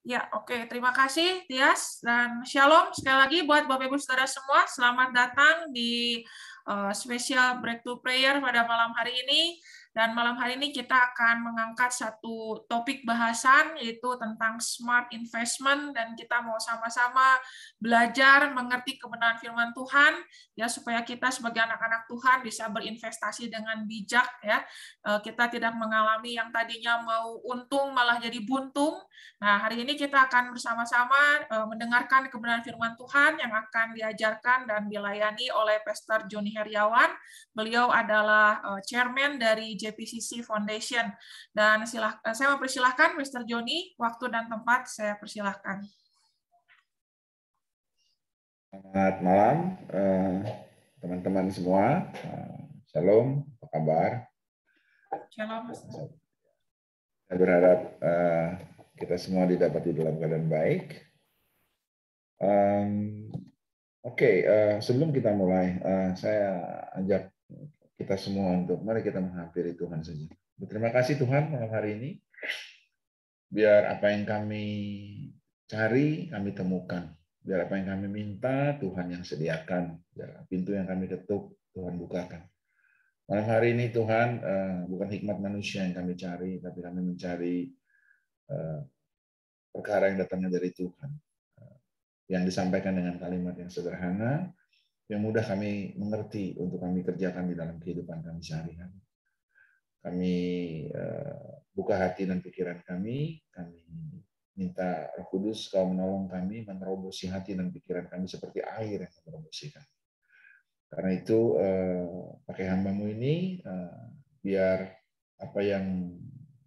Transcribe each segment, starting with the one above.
Ya, oke. Terima kasih, Tias. Dan Shalom sekali lagi buat Bapak Ibu Saudara semua. Selamat datang di spesial Breakthrough Prayer pada malam hari ini. Dan malam hari ini kita akan mengangkat satu topik bahasan, yaitu tentang smart investment. Dan kita mau sama-sama belajar mengerti kebenaran firman Tuhan, ya, supaya kita sebagai anak-anak Tuhan bisa berinvestasi dengan bijak, ya. Kita tidak mengalami yang tadinya mau untung malah jadi buntung. Nah, hari ini kita akan bersama-sama mendengarkan kebenaran firman Tuhan yang akan diajarkan dan dilayani oleh Pastor Joni Heriawan. Beliau adalah chairman dari JPCC Foundation. Dan saya mempersilahkan Pastor Joni, waktu dan tempat saya persilahkan. Selamat malam, teman-teman semua. Shalom, apa kabar? Shalom. Saya berharap kita semua didapati dalam keadaan baik. Oke, sebelum kita mulai, saya ajak kita semua untuk mari kita menghampiri Tuhan saja. Terima kasih Tuhan malam hari ini. Biar apa yang kami cari, kami temukan. Biar apa yang kami minta, Tuhan yang sediakan. Biar pintu yang kami ketuk, Tuhan bukakan. Malam hari ini Tuhan, bukan hikmat manusia yang kami cari, tapi kami mencari perkara yang datangnya dari Tuhan. Yang disampaikan dengan kalimat yang sederhana, yang mudah kami mengerti untuk kami kerjakan di dalam kehidupan kami sehari-hari. Kami buka hati dan pikiran kami minta Roh Kudus Kau menolong kami menerobosi hati dan pikiran kami seperti air yang menerobosi kami. Karena itu pakai hamba-Mu ini biar apa yang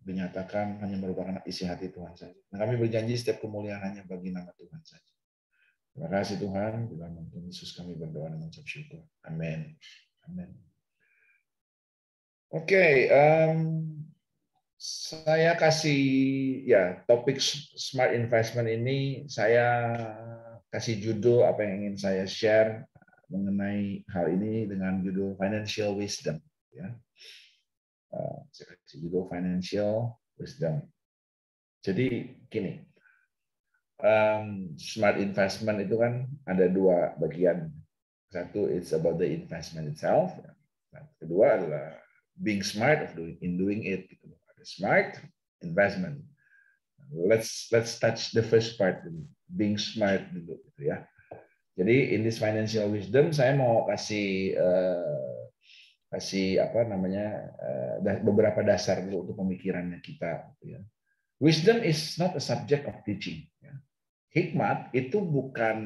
dinyatakan hanya merupakan isi hati Tuhan saja. Nah, kami berjanji setiap kemuliaan hanya bagi nama Tuhan saja. Terima kasih Tuhan, di dalam nama Tuhan Yesus kami berdoa dan mengucap syukur. Amin. Amin. Oke, saya kasih ya topik smart investment ini saya kasih judul apa yang ingin saya share mengenai hal ini dengan judul financial wisdom. Ya, saya kasih judul financial wisdom. Jadi gini. Smart investment itu kan ada dua bagian. Satu, it's about the investment itself. Kedua adalah being smart in doing it. Smart investment. Let's touch the first part, being smart dulu, gitu ya. Jadi in this financial wisdom saya mau kasih apa namanya beberapa dasar dulu untuk pemikirannya kita. Gitu ya. Wisdom is not a subject of teaching. Hikmat itu bukan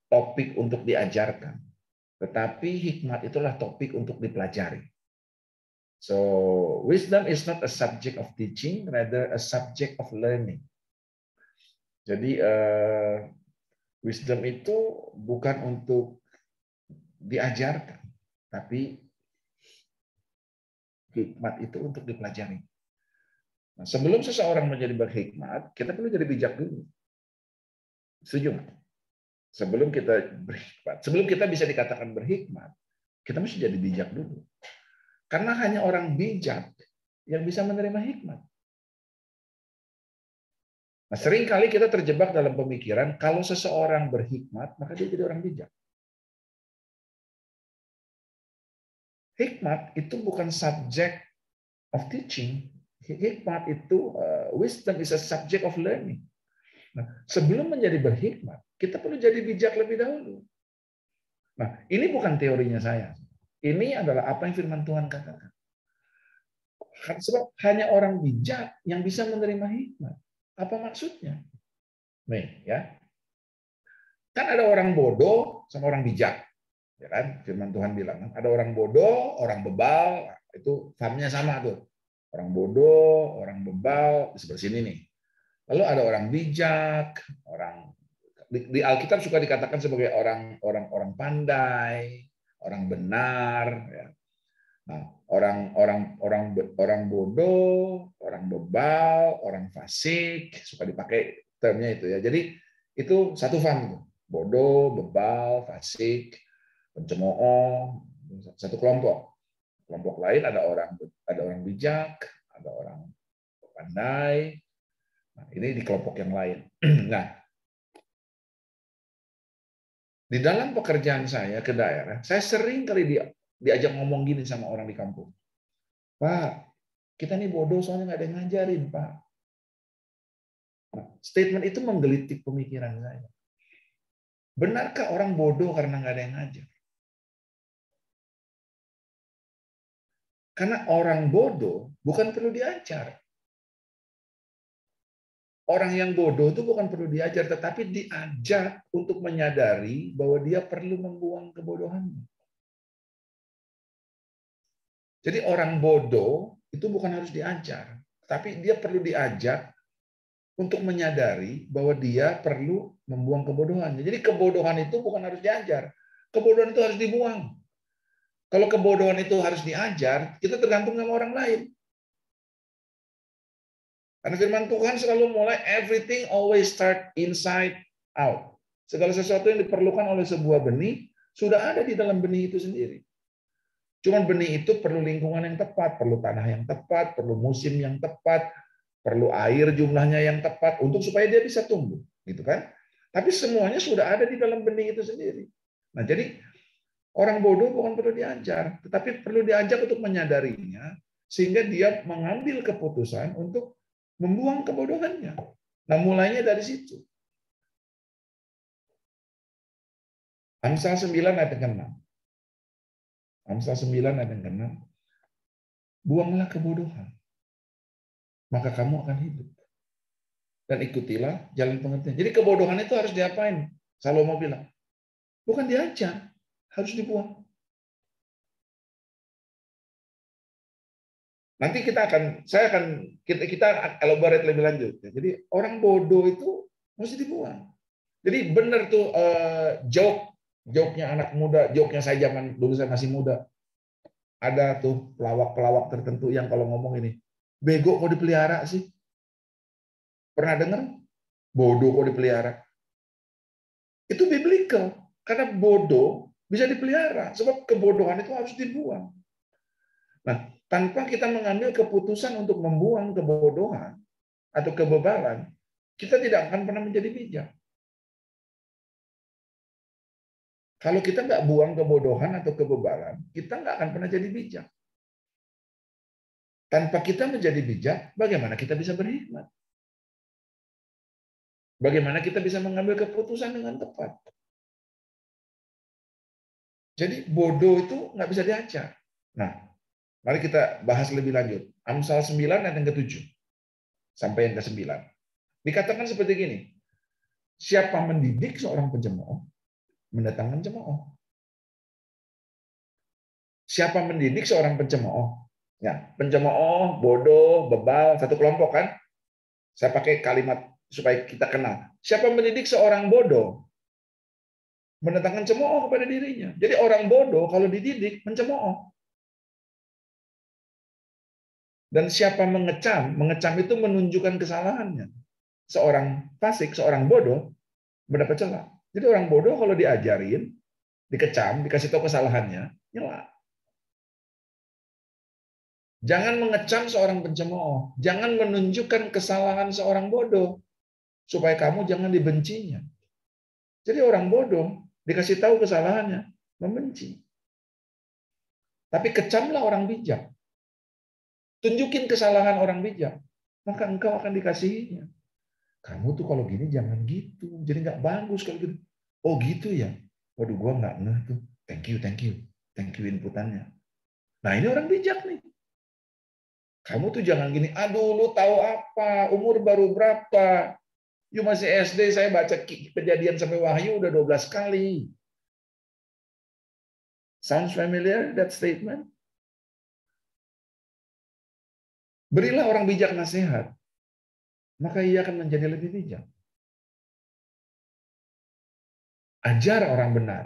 topik untuk diajarkan, tetapi hikmat itulah topik untuk dipelajari. So, wisdom is not a subject of teaching, rather a subject of learning. Jadi, wisdom itu bukan untuk diajarkan, tapi hikmat itu untuk dipelajari. Nah, sebelum seseorang menjadi berhikmat, kita perlu jadi bijak dulu. Setuju nggak? Sebelum kita berhikmat, sebelum kita bisa dikatakan berhikmat, kita mesti jadi bijak dulu. Karena hanya orang bijak yang bisa menerima hikmat. Nah, seringkali kita terjebak dalam pemikiran kalau seseorang berhikmat, maka dia jadi orang bijak. Hikmat itu bukan subject of teaching. Hikmat itu, wisdom is a subject of learning. Nah, sebelum menjadi berhikmat, kita perlu jadi bijak lebih dahulu. Nah, ini bukan teorinya saya. Ini adalah apa yang firman Tuhan katakan. Sebab hanya orang bijak yang bisa menerima hikmat. Apa maksudnya? Nih, ya. Kan ada orang bodoh sama orang bijak. Ya kan? Firman Tuhan bilang, ada orang bodoh, orang bebal, itu farmnya sama tuh. Orang bodoh, orang bebal, di sebelah sini nih. Lalu ada orang bijak, orang di Alkitab suka dikatakan sebagai orang pandai, orang benar. Ya. Nah, orang bodoh, orang bebal, orang fasik suka dipakai termnya itu ya. Jadi itu satu farm, bodoh, bebal, fasik, pencemooh, satu kelompok. Kelompok lain ada orang bijak, ada orang pandai. Nah, ini di kelompok yang lain. Nah, di dalam pekerjaan saya ke daerah, saya sering kali diajak ngomong gini sama orang di kampung. Pak, kita nih bodoh soalnya nggak ada yang ngajarin, Pak. Nah, statement itu menggelitik pemikiran saya. Benarkah orang bodoh karena nggak ada yang ngajar? Karena orang bodoh bukan perlu diajar. Orang yang bodoh itu bukan perlu diajar, tetapi diajak untuk menyadari bahwa dia perlu membuang kebodohannya. Jadi orang bodoh itu bukan harus diajar, tapi dia perlu diajak untuk menyadari bahwa dia perlu membuang kebodohannya. Jadi kebodohan itu bukan harus diajar, kebodohan itu harus dibuang. Kalau kebodohan itu harus diajar, kita tergantung sama orang lain. Karena firman Tuhan selalu mulai everything always start inside out. Segala sesuatu yang diperlukan oleh sebuah benih sudah ada di dalam benih itu sendiri. Cuman benih itu perlu lingkungan yang tepat, perlu tanah yang tepat, perlu musim yang tepat, perlu air jumlahnya yang tepat untuk supaya dia bisa tumbuh, gitu kan? Tapi semuanya sudah ada di dalam benih itu sendiri. Nah, jadi orang bodoh bukan perlu diajar, tetapi perlu diajak untuk menyadarinya sehingga dia mengambil keputusan untuk membuang kebodohannya. Nah, mulainya dari situ. Amsal 9 ayat yang ke-6. Amsal 9 ayat yang ke-6. Buanglah kebodohan, maka kamu akan hidup. Dan ikutilah jalan pengertian. Jadi kebodohan itu harus diapain? Salomo bilang, bukan diajar, harus dibuang. Nanti kita elaborate lebih lanjut. Jadi orang bodoh itu mesti dibuang. Jadi benar tuh joke-nya anak muda, joke-nya saya zaman dulu saya masih muda. Ada tuh pelawak-pelawak tertentu yang kalau ngomong ini, bego kok dipelihara sih? Pernah dengar? Bodoh kok dipelihara? Itu biblical. Karena bodoh bisa dipelihara. Sebab kebodohan itu harus dibuang. Nah, tanpa kita mengambil keputusan untuk membuang kebodohan atau kebebalan, kita tidak akan pernah menjadi bijak. Kalau kita nggak buang kebodohan atau kebebalan, kita nggak akan pernah jadi bijak. Tanpa kita menjadi bijak, bagaimana kita bisa berhikmat? Bagaimana kita bisa mengambil keputusan dengan tepat? Jadi bodoh itu nggak bisa diajar. Nah, mari kita bahas lebih lanjut. Amsal 9 ayat yang ke-7 sampai yang ke-9. Dikatakan seperti gini, siapa mendidik seorang pencemooh, mendatangkan cemooh. Siapa mendidik seorang pencemooh? Ya, pencemooh, bodoh, bebal, satu kelompok kan? Saya pakai kalimat supaya kita kenal. Siapa mendidik seorang bodoh, mendatangkan cemooh kepada dirinya. Jadi orang bodoh kalau dididik mencemooh. Dan siapa mengecam itu menunjukkan kesalahannya. Seorang fasik, seorang bodoh mendapat celah. Jadi orang bodoh kalau diajarin, dikecam, dikasih tahu kesalahannya, nyela. Jangan mengecam seorang pencemooh, jangan menunjukkan kesalahan seorang bodoh supaya kamu jangan dibencinya. Jadi orang bodoh dikasih tahu kesalahannya, membenci. Tapi kecamlah orang bijak. Tunjukin kesalahan orang bijak, maka engkau akan dikasihinya. Kamu tuh kalau gini jangan gitu, jadi nggak bagus kalau gitu. Oh gitu ya, waduh gua nggak ngeh tuh. Thank you inputannya. Nah ini orang bijak nih. Kamu tuh jangan gini, aduh lu tahu apa, umur baru berapa? You masih SD, saya baca Kejadian sampai Wahyu udah 12 kali. Sounds familiar that statement? Berilah orang bijak nasihat, maka ia akan menjadi lebih bijak. Ajar orang benar,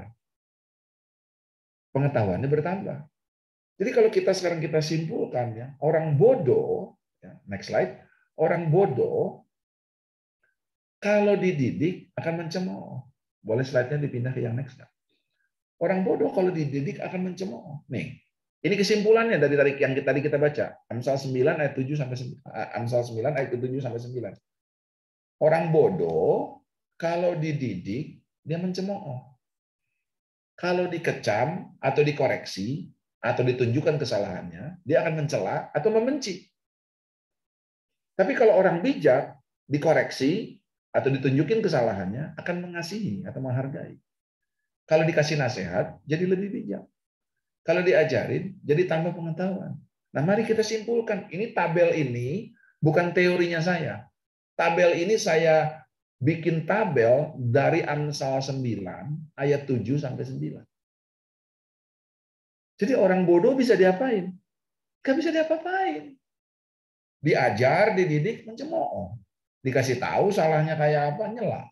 pengetahuannya bertambah. Jadi kalau sekarang kita simpulkan ya, orang bodoh, ya, next slide, orang bodoh kalau dididik akan mencemooh. Boleh slide-nya dipindah ke yang next. Orang bodoh kalau dididik akan mencemooh. Nih, ini kesimpulannya dari yang tadi kita baca. Amsal 9 ayat 7 sampai Amsal 9 ayat 7 sampai 9. Orang bodoh kalau dididik dia mencemooh. Kalau dikecam atau dikoreksi atau ditunjukkan kesalahannya, dia akan mencela atau membenci. Tapi kalau orang bijak dikoreksi atau ditunjukin kesalahannya akan mengasihi atau menghargai. Kalau dikasih nasihat jadi lebih bijak. Kalau diajarin jadi tambah pengetahuan. Nah, mari kita simpulkan, ini tabel ini bukan teorinya saya. Tabel ini saya bikin tabel dari Amsal 9 ayat 7 sampai 9. Jadi orang bodoh bisa diapain? Gak bisa diapa-apain. Diajar, dididik, mencemooh. Dikasih tahu salahnya kayak apa, nyela.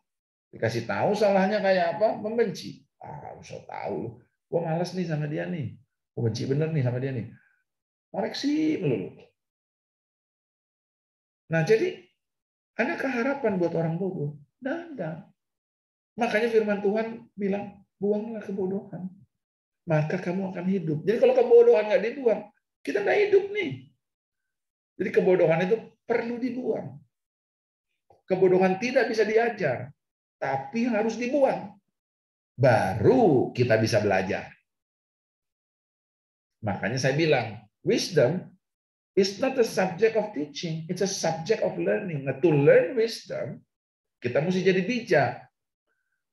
Dikasih tahu salahnya kayak apa, membenci. Usah tahu. Gue males nih sama dia nih. Gue benci bener nih sama dia nih. Koreksi melulu. Nah, jadi adakah harapan buat orang bodoh? Nggak ada. Makanya firman Tuhan bilang, buanglah kebodohan. Maka kamu akan hidup. Jadi kalau kebodohan nggak dibuang, kita nggak hidup nih. Jadi kebodohan itu perlu dibuang. Kebodohan tidak bisa diajar, tapi harus dibuang. Baru kita bisa belajar. Makanya saya bilang, wisdom is not a subject of teaching, it's a subject of learning. Nah, to learn wisdom, kita mesti jadi bijak.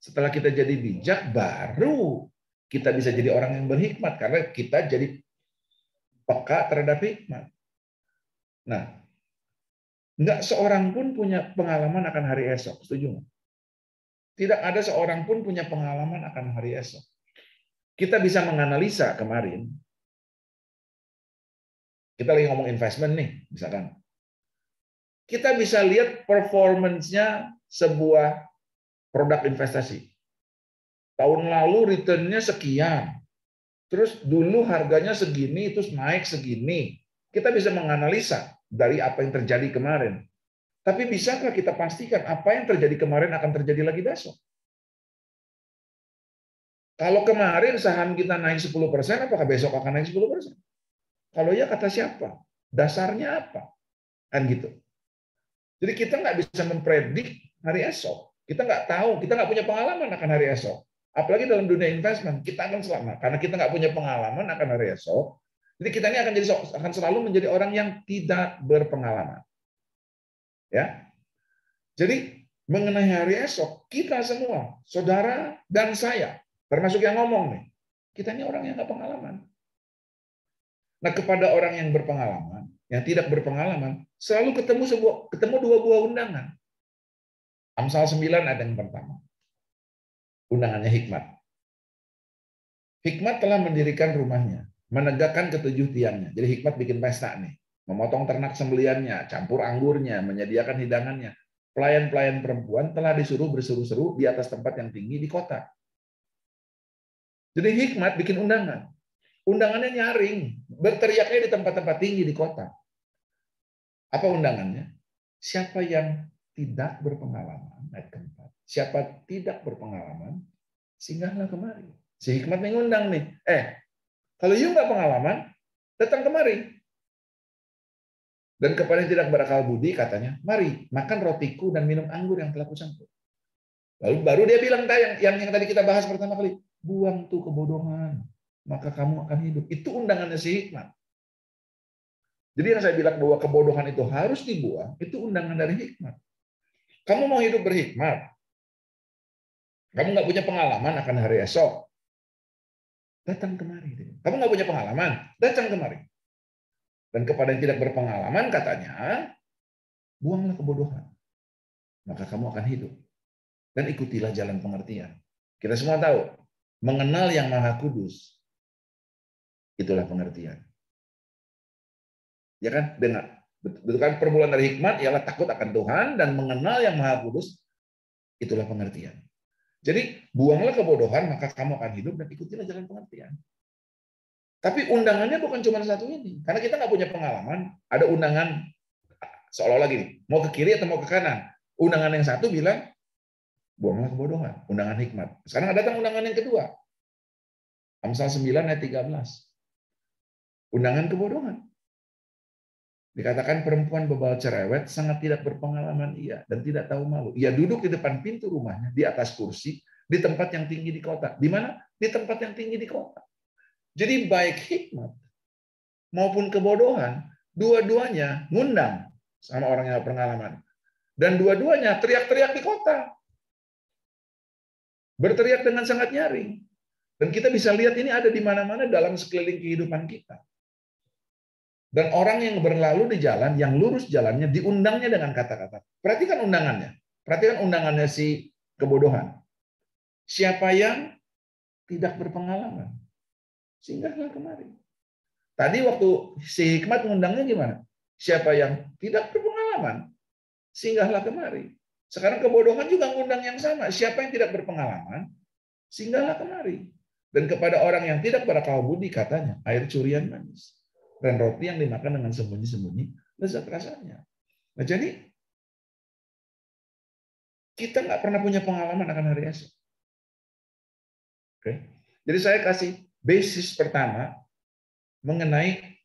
Setelah kita jadi bijak, baru kita bisa jadi orang yang berhikmat, karena kita jadi peka terhadap hikmat. Nah, nggak seorang pun punya pengalaman akan hari esok, setuju nggak? Tidak ada seorang pun punya pengalaman akan hari esok. Kita bisa menganalisa kemarin, kita lagi ngomong investment nih, misalkan. Kita bisa lihat performance-nya sebuah produk investasi. Tahun lalu return-nya sekian. Terus dulu harganya segini, terus naik segini. Kita bisa menganalisa dari apa yang terjadi kemarin. Tapi bisakah kita pastikan apa yang terjadi kemarin akan terjadi lagi besok? Kalau kemarin saham kita naik 10%, apakah besok akan naik 10%? Kalau ya, kata siapa? Dasarnya apa? Kan gitu. Jadi kita nggak bisa mempredik hari esok. Kita nggak tahu, kita nggak punya pengalaman akan hari esok. Apalagi dalam dunia investment, kita akan selamat karena kita nggak punya pengalaman akan hari esok. Jadi kita ini akan selalu menjadi orang yang tidak berpengalaman. Ya. Jadi mengenai hari esok, kita semua, saudara dan saya, termasuk yang ngomong nih, kita ini orang yang nggak pengalaman. Nah, kepada orang yang berpengalaman, yang tidak berpengalaman, selalu ketemu dua buah undangan. Amsal 9 ada yang pertama. Undangannya hikmat. Hikmat telah mendirikan rumahnya, menegakkan ketujuh tiangnya. Jadi hikmat bikin pesta nih. Memotong ternak sembeliannya, campur anggurnya, menyediakan hidangannya. Pelayan-pelayan perempuan telah disuruh berseru-seru di atas tempat yang tinggi di kota. Jadi hikmat bikin undangan. Undangannya nyaring, berteriaknya di tempat-tempat tinggi di kota. Apa undangannya? Siapa yang tidak berpengalaman, ayat keempat. Siapa tidak berpengalaman, singgahlah kemari. Si hikmat mengundang nih. Kalau you nggak pengalaman, datang kemari. Dan kepada yang tidak berakal budi, katanya, mari makan rotiku dan minum anggur yang telah kucampur. Lalu baru dia bilang yang tadi kita bahas pertama kali, buang tuh kebodohan, maka kamu akan hidup. Itu undangannya si hikmat. Jadi yang saya bilang bahwa kebodohan itu harus dibuang, itu undangan dari hikmat. Kamu mau hidup berhikmat, kamu nggak punya pengalaman akan hari esok, datang kemari. Kamu nggak punya pengalaman, datang kemari. Dan kepada yang tidak berpengalaman, katanya, buanglah kebodohan, maka kamu akan hidup. Dan ikutilah jalan pengertian. Kita semua tahu, mengenal yang Maha Kudus, itulah pengertian. Ya kan? Betul kan, permulaan dari hikmat ialah takut akan Tuhan dan mengenal yang Maha Kudus, itulah pengertian. Jadi buanglah kebodohan, maka kamu akan hidup dan ikutilah jalan pengertian. Tapi undangannya bukan cuma satu ini, karena kita nggak punya pengalaman. Ada undangan seolah-olah gini, mau ke kiri atau mau ke kanan. Undangan yang satu bilang buanglah kebodohan, undangan hikmat. Sekarang datang undangan yang kedua, Amsal 9 ayat 13, undangan kebodohan. Dikatakan perempuan bebal cerewet sangat tidak berpengalaman ia dan tidak tahu malu. Ia duduk di depan pintu rumahnya di atas kursi di tempat yang tinggi di kota. Di mana? Di tempat yang tinggi di kota. Jadi baik hikmat maupun kebodohan, dua-duanya ngundang sama orang yang berpengalaman. Dan dua-duanya teriak-teriak di kota. Berteriak dengan sangat nyaring. Dan kita bisa lihat ini ada di mana-mana dalam sekeliling kehidupan kita. Dan orang yang berlalu di jalan, yang lurus jalannya, diundangnya dengan kata-kata. Perhatikan undangannya. Perhatikan undangannya si kebodohan. Siapa yang tidak berpengalaman, singgahlah kemari. Tadi waktu si hikmat mengundangnya gimana? Siapa yang tidak berpengalaman, singgahlah kemari. Sekarang kebodohan juga mengundang yang sama. Siapa yang tidak berpengalaman, singgahlah kemari. Dan kepada orang yang tidak berakal budi katanya, air curian manis. Dan roti yang dimakan dengan sembunyi-sembunyi, lezat rasanya. Nah, jadi kita nggak pernah punya pengalaman akan hari esok. Oke. Jadi saya kasih basis pertama mengenai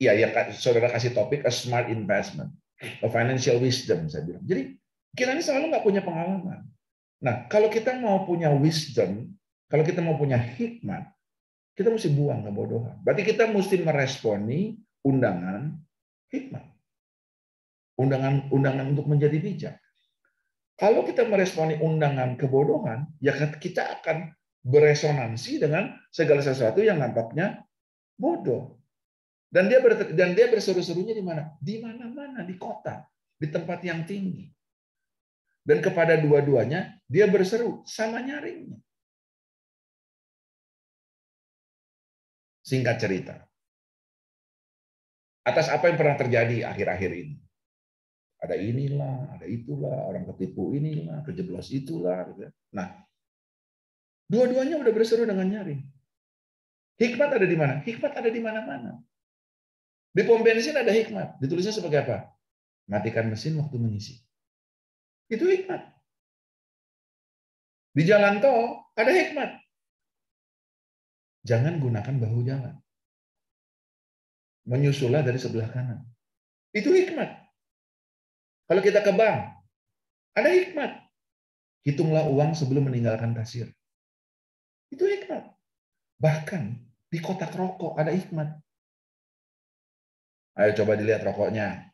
ya saudara kasih topik a smart investment, a financial wisdom saya bilang. Jadi kita ini selalu nggak punya pengalaman. Nah, kalau kita mau punya wisdom, kalau kita mau punya hikmat, kita mesti buang kebodohan. Berarti kita mesti meresponi undangan hikmat. Undangan untuk menjadi bijak. Kalau kita meresponi undangan kebodohan, ya kita akan beresonansi dengan segala sesuatu yang nampaknya bodoh. Dan dia berseru-serunya di mana? Di mana-mana, di kota, di tempat yang tinggi. Dan kepada dua-duanya dia berseru sama nyaringnya. Singkat cerita, atas apa yang pernah terjadi akhir-akhir ini. Ada inilah, ada itulah, orang ketipu inilah, kejeblos itulah. Nah, dua-duanya udah berseru dengan nyaring. Hikmat ada di mana? Hikmat ada di mana-mana. Di pom bensin ada hikmat. Ditulisnya sebagai apa? Matikan mesin waktu mengisi. Itu hikmat. Di jalan tol ada hikmat. Jangan gunakan bahu jalan. Menyusullah dari sebelah kanan. Itu hikmat. Kalau kita ke bank, ada hikmat. Hitunglah uang sebelum meninggalkan kasir. Itu hikmat. Bahkan di kotak rokok ada hikmat. Ayo coba dilihat rokoknya.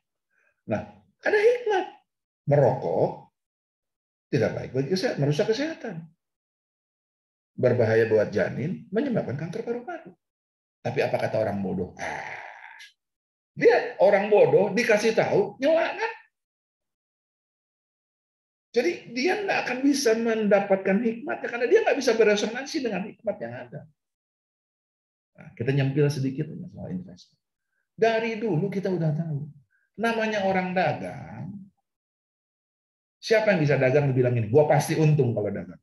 Nah, ada hikmat. Merokok tidak baik bagi kesehatan, merusak kesehatan. Berbahaya buat janin, menyebabkan kanker paru-paru. Tapi apa kata orang bodoh? Lihat, orang bodoh dikasih tahu, nyela kan? Jadi dia nggak akan bisa mendapatkan hikmatnya karena dia nggak bisa beresonansi dengan hikmat yang ada. Nah, kita nyempil sedikit soal investasi. Dari dulu kita udah tahu, namanya orang dagang. Siapa yang bisa dagang bilang ini? Gua pasti untung kalau dagang.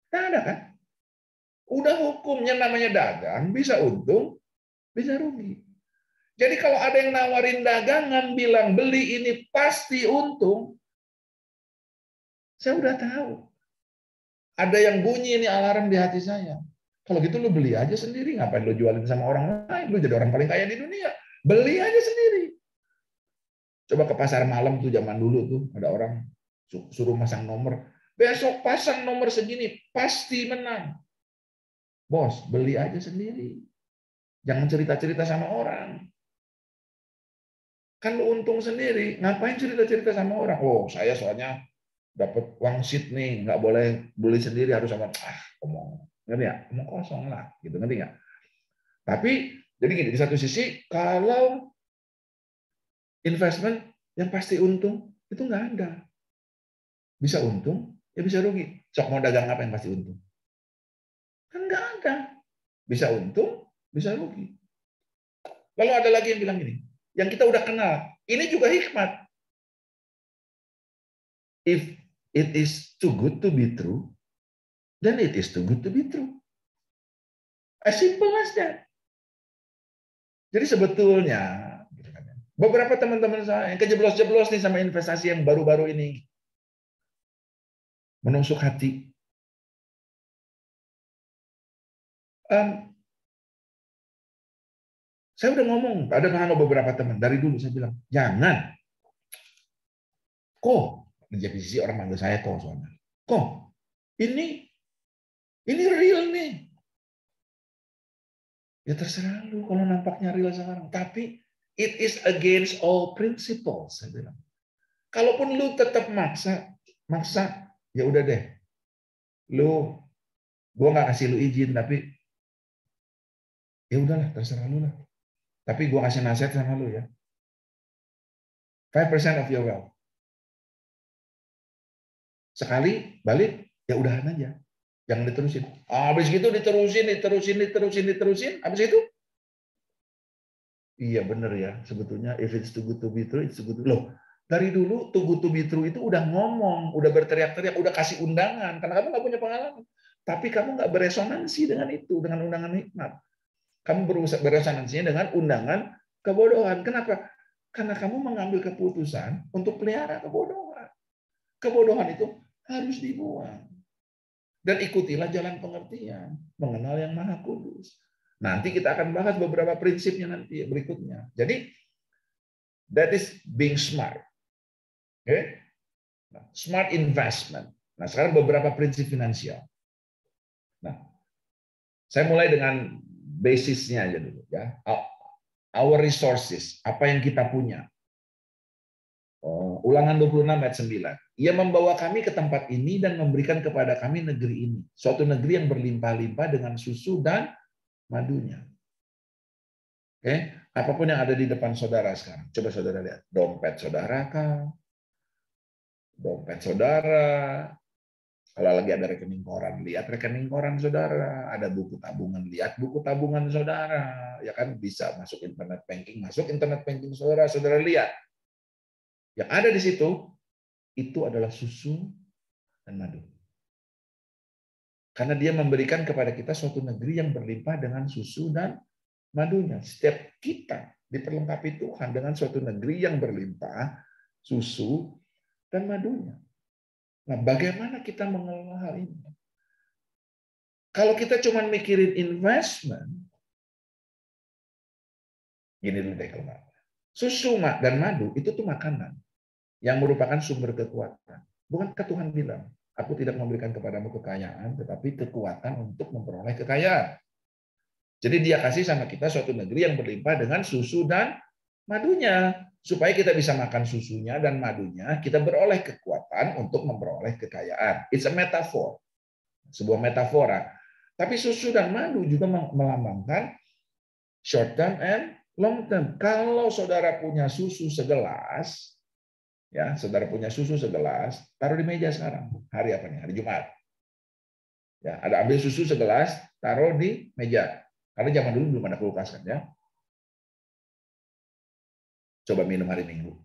Nggak ada kan? Udah hukumnya namanya dagang, bisa untung, bisa rugi. Jadi kalau ada yang nawarin dagangan bilang beli ini pasti untung, saya udah tahu. Ada yang bunyi ini alarm di hati saya. Kalau gitu lu beli aja sendiri, ngapain lu jualin sama orang lain? Lu jadi orang paling kaya di dunia. Beli aja sendiri. Coba ke pasar malam tuh zaman dulu tuh ada orang suruh masang nomor. Besok pasang nomor segini pasti menang. Bos, beli aja sendiri. Jangan cerita-cerita sama orang. Kan lu untung sendiri, ngapain cerita-cerita sama orang? Oh, saya soalnya dapat wangsit nih, nggak boleh beli sendiri, harus sama omong, ngerti ya? Omong kosong lah, gitu, ngerti nggak? Tapi jadi gini, di satu sisi kalau investment yang pasti untung itu nggak ada, bisa untung, ya bisa rugi. Sok mau dagang apa yang pasti untung? Kan nggak ada, bisa untung, bisa rugi. Lalu ada lagi yang bilang gini, yang kita udah kenal, ini juga hikmat. If it is too good to be true, then it is too good to be true. As simple as that. Jadi sebetulnya, beberapa teman-teman saya yang kejeblos-jeblos nih sama investasi yang baru-baru ini, menusuk hati. Saya udah ngomong, ada sama beberapa teman dari dulu saya bilang, jangan. Kok, di sisi orang manggil saya kok soalnya. Kok, ini real nih. Ya terserah lu kalau nampaknya real sekarang. Tapi it is against all principles, saya bilang. Kalaupun lu tetap maksa, ya udah deh. Gua nggak kasih lu izin, tapi ya udahlah, terserah lu lah. Tapi gua kasih nasihat sama lu ya. 5% of your wealth. Sekali balik, ya udahan aja. Jangan diterusin. Habis gitu diterusin. Habis itu, iya bener ya. Sebetulnya if it's too good to be true, it's too good to be. Loh, dari dulu too good to be true itu udah ngomong, udah berteriak-teriak, udah kasih undangan. Karena kamu nggak punya pengalaman. Tapi kamu nggak beresonansi dengan itu, dengan undangan hikmat. Kamu beresonansinya dengan undangan kebodohan. Kenapa? Karena kamu mengambil keputusan untuk pelihara kebodohan. Kebodohan itu harus dibuang. Dan ikutilah jalan pengertian, mengenal yang Maha Kudus. Nanti kita akan bahas beberapa prinsipnya nanti berikutnya. Jadi, that is being smart. Okay? Smart investment. Nah, sekarang beberapa prinsip finansial. Nah, saya mulai dengan basisnya aja dulu ya. Our resources, apa yang kita punya. Ulangan 26 ayat 9. Ia membawa kami ke tempat ini dan memberikan kepada kami negeri ini. Suatu negeri yang berlimpah-limpah dengan susu dan madunya. Oke, apapun yang ada di depan saudara sekarang. Coba saudara lihat. Dompet saudara kah? Dompet saudara. Kalau lagi ada rekening koran, lihat rekening koran saudara. Ada buku tabungan, lihat buku tabungan saudara. Ya kan bisa masuk internet banking saudara. Saudara lihat. Yang ada di situ, itu adalah susu dan madu. Karena dia memberikan kepada kita suatu negeri yang berlimpah dengan susu dan madunya. Setiap kita diperlengkapi Tuhan dengan suatu negeri yang berlimpah susu dan madunya. Nah, bagaimana kita mengelola hal ini? Kalau kita cuma mikirin investment, gini dulu deh kalau susu dan madu itu tuh makanan yang merupakan sumber kekuatan. Bukankah Tuhan bilang, aku tidak memberikan kepadamu kekayaan, tetapi kekuatan untuk memperoleh kekayaan. Jadi dia kasih sama kita suatu negeri yang berlimpah dengan susu dan madunya. Supaya kita bisa makan susunya dan madunya, kita beroleh kekuatan untuk memperoleh kekayaan. It's a metaphor. Sebuah metafora. Tapi susu dan madu juga melambangkan short term and long term. Kalau saudara punya susu segelas, ya, saudara punya susu segelas, taruh di meja sekarang. Hari apa nih? Hari Jumat. Ya, ada ambil susu segelas, taruh di meja. Karena zaman dulu belum ada kulkas kan ya. Coba minum hari Minggu.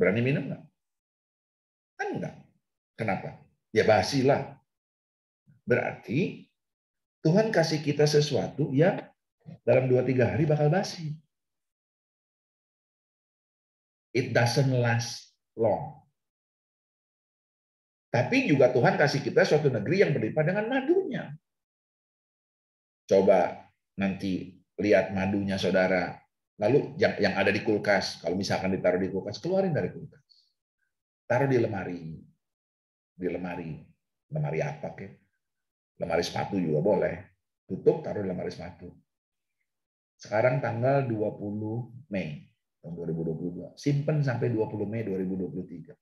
Berani minum nggak? Kan enggak. Kenapa? Ya basi lah. Berarti Tuhan kasih kita sesuatu yang dalam 2-3 hari bakal basi. It doesn't last long. Tapi juga Tuhan kasih kita suatu negeri yang berlimpah dengan madunya. Coba nanti lihat madunya saudara. Lalu yang ada di kulkas, kalau misalkan ditaruh di kulkas, keluarin dari kulkas. Taruh di lemari. Di lemari. Lemari apa ke? Lemari sepatu juga boleh. Tutup, taruh di lemari sepatu. Sekarang tanggal 20 Mei tahun 2022. Simpen sampai 20 Mei 2023.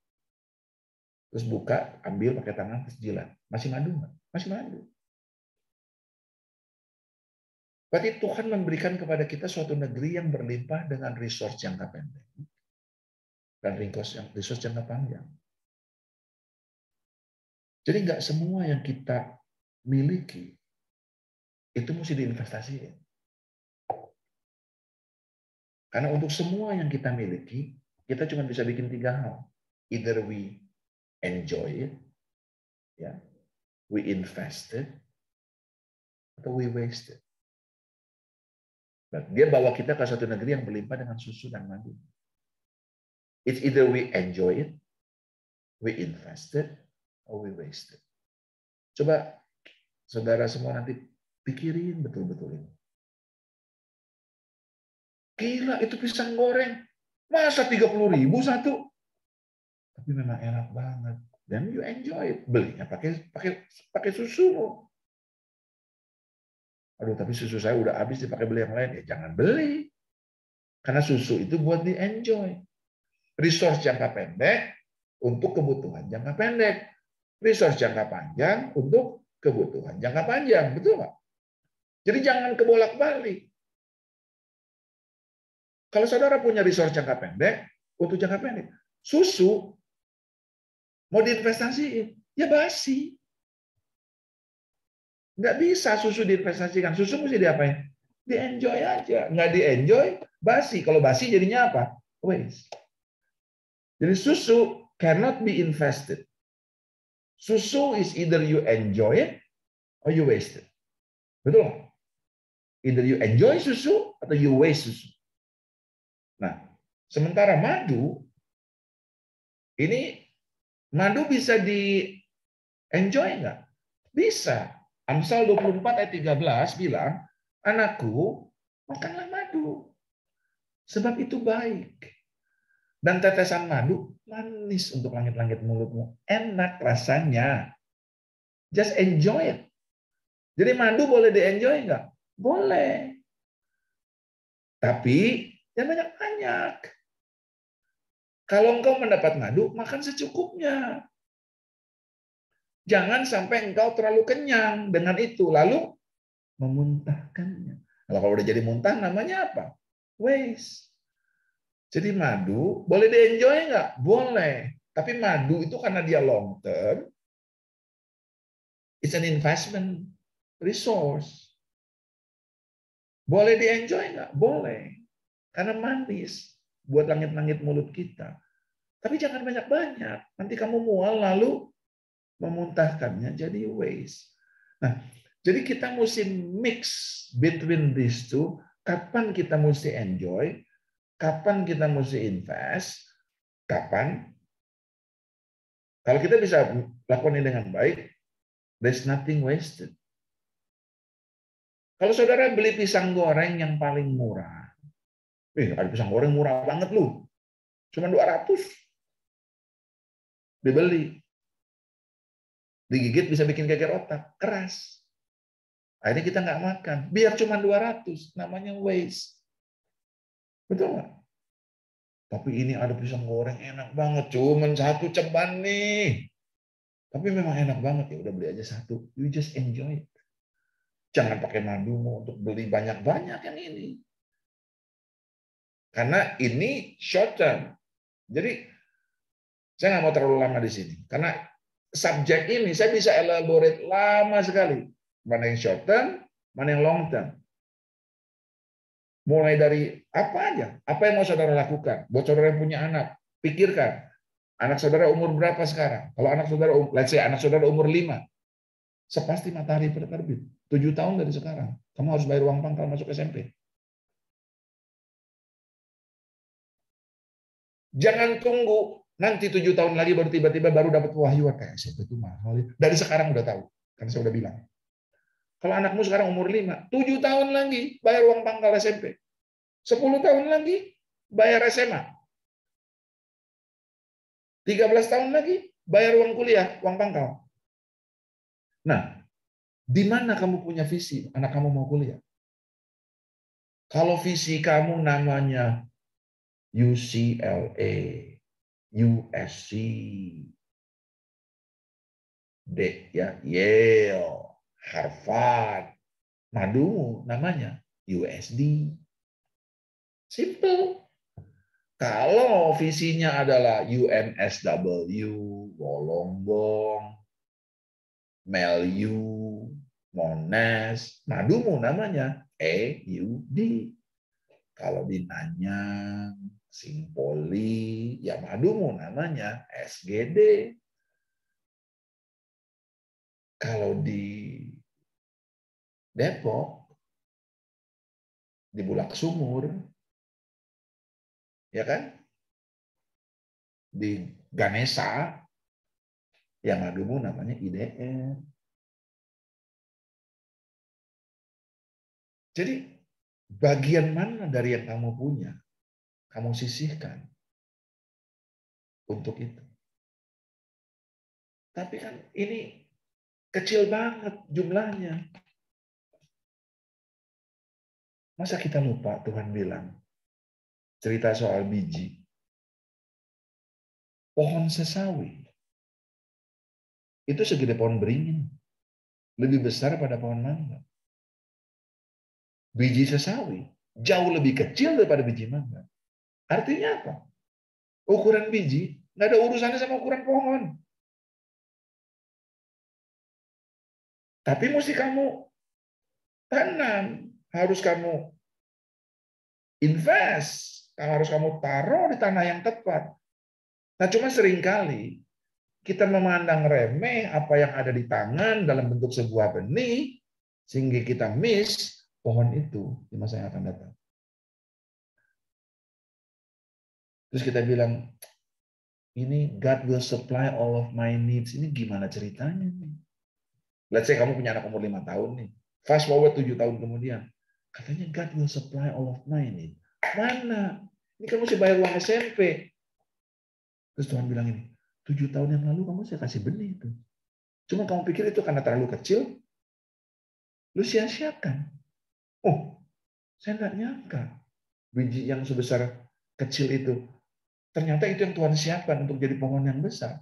Terus buka, ambil pakai tangan, terus jilat. Masih madu nggak? Masih madu. Berarti Tuhan memberikan kepada kita suatu negeri yang berlimpah dengan resource jangka pendek dan resource jangka panjang. Jadi nggak semua yang kita miliki itu mesti diinvestasikan. Karena untuk semua yang kita miliki, kita cuma bisa bikin 3 hal. Either we enjoy it, ya, we invest it, atau we waste it. Dan dia bawa kita ke suatu negeri yang berlimpah dengan susu dan madu. It's either we enjoy it, we invest it, or we waste it. Coba saudara semua nanti pikirin betul-betul ini. Gila, itu pisang goreng. Masa 30.000 satu? Tapi memang enak banget. Dan you enjoy it. Belinya pakai susu. Aduh, tapi susu saya udah habis dipakai beli yang lain. Ya jangan beli. Karena susu itu buat di-enjoy. Resource jangka pendek untuk kebutuhan jangka pendek. Resource jangka panjang untuk kebutuhan jangka panjang. Betul nggak? Jadi jangan kebolak-balik. Kalau saudara punya resource jangka pendek, untuk jangka pendek, susu mau diinvestasiin, ya basi. Nggak bisa susu diinvestasikan. Susu mesti diapain? Di-enjoy aja. Nggak di-enjoy, basi. Kalau basi jadinya apa? Waste. Jadi susu cannot be invested. Susu is either you enjoy it or you waste it. Betul? Either you enjoy susu atau you waste susu. Nah, sementara madu, ini madu bisa di-enjoy nggak? Bisa. Amsal 24 ayat 13 bilang, anakku, makanlah madu. Sebab itu baik. Dan tetesan madu manis untuk langit-langit mulutmu. Enak rasanya. Just enjoy it. Jadi madu boleh di-enjoy nggak? Boleh. Tapi jangan banyak-banyak. Kalau engkau mendapat madu, makan secukupnya. Jangan sampai engkau terlalu kenyang dengan itu, lalu memuntahkannya. Kalau udah jadi muntah, namanya apa? Waste. Jadi madu boleh di-enjoy nggak? Boleh. Tapi madu itu karena dia long term, it's an investment resource. Boleh di-enjoy nggak? Boleh. Karena manis buat langit-langit mulut kita. Tapi jangan banyak-banyak. Nanti kamu mual lalu memuntahkannya jadi waste. Nah, jadi kita mesti mix between these two. Kapan kita mesti enjoy, kapan kita mesti invest, kapan. Kalau kita bisa lakukan ini dengan baik, there's nothing wasted. Kalau saudara beli pisang goreng yang paling murah, ada pisang goreng murah banget lu, cuma 200, dibeli, digigit bisa bikin geger otak, keras. Akhirnya kita nggak makan, biar cuma 200, namanya waste. Betul nggak? Tapi ini ada pisang goreng enak banget, cuman 1 ceban nih. Tapi memang enak banget, ya udah beli aja 1. You just enjoy it. Jangan pakai madumu untuk beli banyak-banyak yang ini. Karena ini short term. Jadi saya nggak mau terlalu lama di sini. Karena subjek ini saya bisa elaborate lama sekali. Mana yang short term, mana yang long term. Mulai dari apa aja, apa yang mau saudara lakukan. Buat saudara yang punya anak, pikirkan. Anak saudara umur berapa sekarang? Kalau anak saudara, let's say anak saudara umur 5, sepasti matahari terbit. 7 tahun dari sekarang, kamu harus bayar uang pangkal masuk SMP. Jangan tunggu nanti 7 tahun lagi baru tiba-tiba baru dapat wahyuan kayak SMP itu mahal. Dari sekarang udah tahu, kan saya udah bilang. Kalau anakmu sekarang umur 5, 7 tahun lagi bayar uang pangkal SMP. 10 tahun lagi bayar SMA. 13 tahun lagi bayar uang kuliah, uang pangkal. Nah, di mana kamu punya visi anak kamu mau kuliah? Kalau visi kamu namanya UCLA, USC, Yale, Harvard, madumu namanya USD. Simple. Kalau visinya adalah UNSW, Wollongong, Melu, Monash, madumu namanya EUD. Kalau di Nanyang, Simpoli, ya madumu namanya SGD. Kalau di Depok, di Bulak Sumur, ya kan? Di Ganesha, yang madumu namanya IDR. Jadi bagian mana dari yang kamu punya, kamu sisihkan untuk itu. Tapi kan ini kecil banget jumlahnya. Masa kita lupa Tuhan bilang, cerita soal biji. Pohon sesawi. Itu segede pohon beringin. Lebih besar pada pohon mangga. Biji sesawi jauh lebih kecil daripada biji mangga. Artinya apa? Ukuran biji nggak ada urusannya sama ukuran pohon. Tapi mesti kamu tanam, harus kamu invest, harus kamu taruh di tanah yang tepat. Nah, cuma seringkali kita memandang remeh apa yang ada di tangan dalam bentuk sebuah benih, sehingga kita miss pohon itu di masa yang akan datang. Terus kita bilang, ini God will supply all of my needs. Ini gimana ceritanya nih? Let's say kamu punya anak umur 5 tahun nih. Fast forward 7 tahun kemudian. Katanya God will supply all of my needs. Mana? Ini kamu mesti bayar uang SMP. Terus Tuhan bilang ini, 7 tahun yang lalu kamu saya kasih benih itu. Cuma kamu pikir itu karena terlalu kecil, lu sia-siakan. Oh, saya nggak nyangka biji yang sebesar kecil itu. Ternyata itu yang Tuhan siapkan untuk jadi pohon yang besar.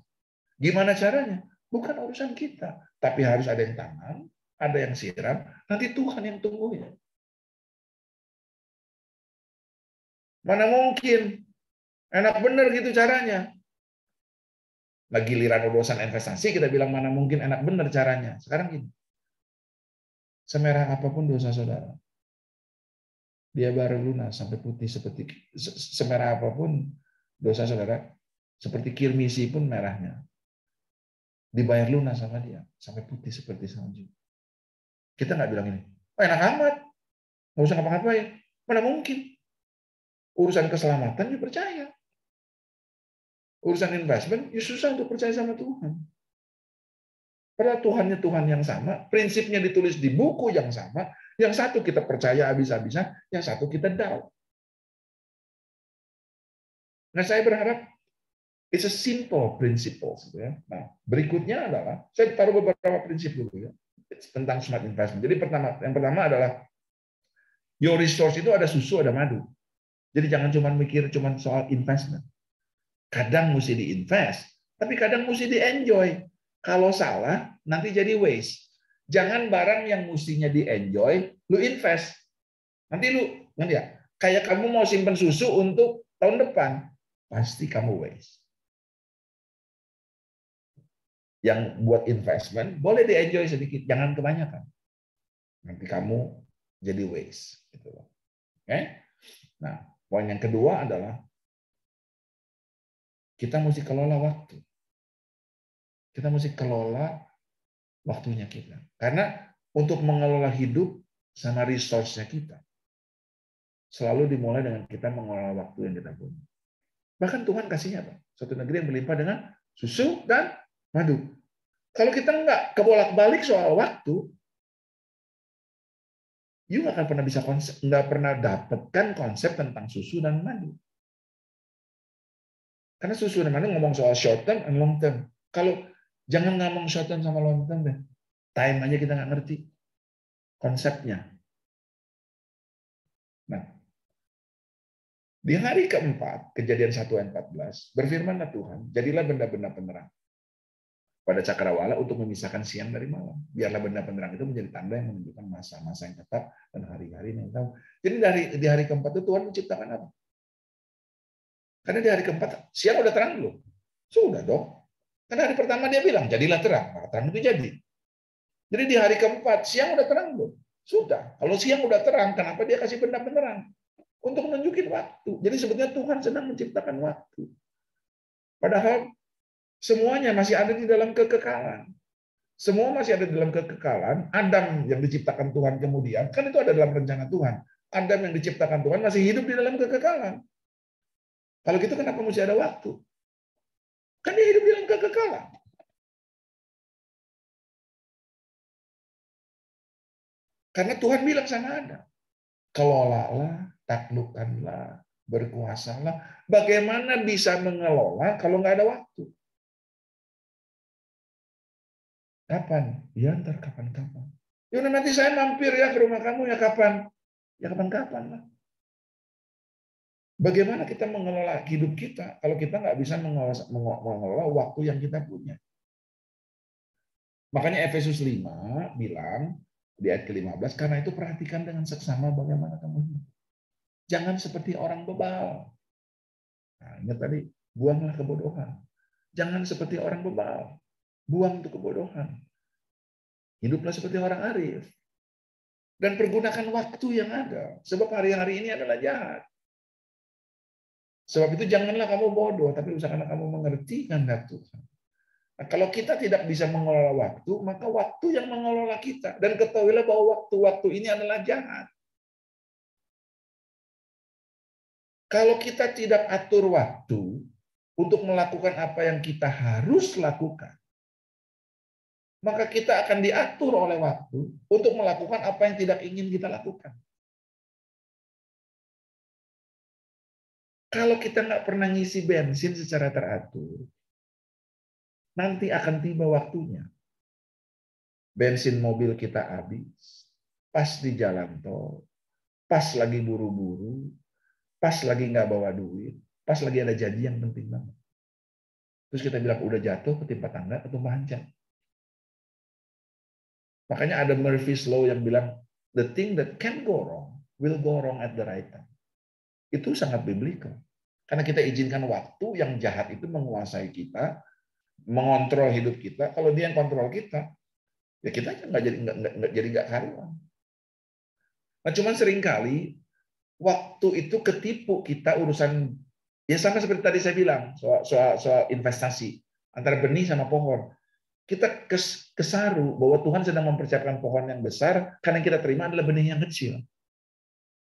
Gimana caranya? Bukan urusan kita. Tapi harus ada yang tanam, ada yang siram, nanti Tuhan yang tumbuhin. Mana mungkin? Enak bener gitu caranya. Lagi giliran urusan investasi, kita bilang mana mungkin enak bener caranya. Sekarang gini, semerah apapun dosa saudara, dia baru lunas sampai putih seperti semerah apapun dosa saudara, seperti kirmisi pun merahnya. Dibayar lunas sama dia sampai putih seperti salju. Kita nggak bilang ini, oh, enak amat, nggak usah ngapa-ngapain. Mana mungkin? Urusan keselamatan ya percaya. Urusan investment ya susah untuk percaya sama Tuhan. Padahal Tuhannya Tuhan yang sama, prinsipnya ditulis di buku yang sama, yang satu kita percaya habis-habisan, yang satu kita doubt. Nah, saya berharap it's a simple principle. Ya. Nah, berikutnya adalah, saya taruh beberapa prinsip dulu ya, tentang smart investment. Jadi yang pertama adalah, your resource itu ada susu, ada madu. Jadi jangan cuma mikir cuma soal investment. Kadang mesti diinvest, tapi kadang mesti di-enjoy. Kalau salah, nanti jadi waste. Jangan barang yang mestinya di-enjoy, lu invest. Nanti lu, ya, kayak kamu mau simpen susu untuk tahun depan, pasti kamu waste. Yang buat investment, boleh di-enjoy sedikit, jangan kebanyakan. Nanti kamu jadi waste. Gitu. Oke? Nah, poin yang kedua adalah, kita mesti kelola waktu. Kita mesti kelola waktunya kita. Karena untuk mengelola hidup sama resource-nya kita, selalu dimulai dengan kita mengelola waktu yang kita punya. Bahkan Tuhan kasihnya apa? Suatu negeri yang berlimpah dengan susu dan madu. Kalau kita nggak kebolak-balik soal waktu, you nggak akan pernah bisa nggak pernah dapatkan konsep tentang susu dan madu. Karena susu dan madu ngomong soal short term and long term. Kalau jangan ngomong short term sama long term deh. Time aja kita nggak ngerti konsepnya. Nah, di hari keempat, kejadian 1 ayat 14, berfirmanlah Tuhan, jadilah benda-benda penerang pada cakrawala untuk memisahkan siang dari malam. Biarlah benda penerang itu menjadi tanda yang menunjukkan masa-masa yang tetap dan hari-hari yang tahu. Jadi di hari keempat itu Tuhan menciptakan apa? Karena di hari keempat, siang udah terang belum? Sudah dong. Karena hari pertama dia bilang, jadilah terang. Maka terang itu jadi. Jadi di hari keempat, siang udah terang belum? Sudah. Kalau siang udah terang, kenapa dia kasih benda penerang? Untuk menunjukin waktu. Jadi sebetulnya Tuhan sedang menciptakan waktu. Padahal semuanya masih ada di dalam kekekalan. Semua masih ada di dalam kekekalan. Adam yang diciptakan Tuhan kemudian, kan itu ada dalam rencana Tuhan. Adam yang diciptakan Tuhan masih hidup di dalam kekekalan. Kalau gitu kenapa mesti ada waktu? Kan dia hidup di dalam kekekalan. Karena Tuhan bilang sama Adam, Kelolalah, taklukkanlah, berkuasalah. Bagaimana bisa mengelola kalau nggak ada waktu? Kapan? Ya ntar kapan-kapan. Ya nanti saya mampir ya ke rumah kamu ya kapan? Ya kapan-kapan lah. Bagaimana kita mengelola hidup kita kalau kita nggak bisa mengelola waktu yang kita punya? Makanya Efesus 5 bilang di ayat ke-15, karena itu perhatikan dengan seksama bagaimana kamu hidup. Jangan seperti orang bebal. Nah, ingat tadi, buanglah kebodohan. Jangan seperti orang bebal. Buang itu kebodohan. Hiduplah seperti orang arif. Dan pergunakan waktu yang ada. Sebab hari-hari ini adalah jahat. Sebab itu janganlah kamu bodoh, tapi usahakanlah kamu mengerti kehendak Tuhan. Nah, kalau kita tidak bisa mengelola waktu, maka waktu yang mengelola kita. Dan ketahuilah bahwa waktu-waktu ini adalah jahat. Kalau kita tidak atur waktu untuk melakukan apa yang kita harus lakukan, maka kita akan diatur oleh waktu untuk melakukan apa yang tidak ingin kita lakukan. Kalau kita nggak pernah ngisi bensin secara teratur, nanti akan tiba waktunya. Bensin mobil kita habis, pas di jalan tol, pas lagi buru-buru, pas lagi nggak bawa duit, pas lagi ada janji yang penting banget. Terus kita bilang udah jatuh ketimpa tangga, ketumpahan cat. Makanya ada Murphy's Law yang bilang the thing that can go wrong will go wrong at the right time. Itu sangat biblical. Karena kita izinkan waktu yang jahat itu menguasai kita, mengontrol hidup kita. Kalau dia yang kontrol kita, ya kita nggak jadi nggak karuan. Nah, cuman seringkali waktu itu ketipu kita urusan ya sama seperti tadi saya bilang soal investasi antara benih sama pohon. Kita kesaru bahwa Tuhan sedang mempersiapkan pohon yang besar karena yang kita terima adalah benih yang kecil.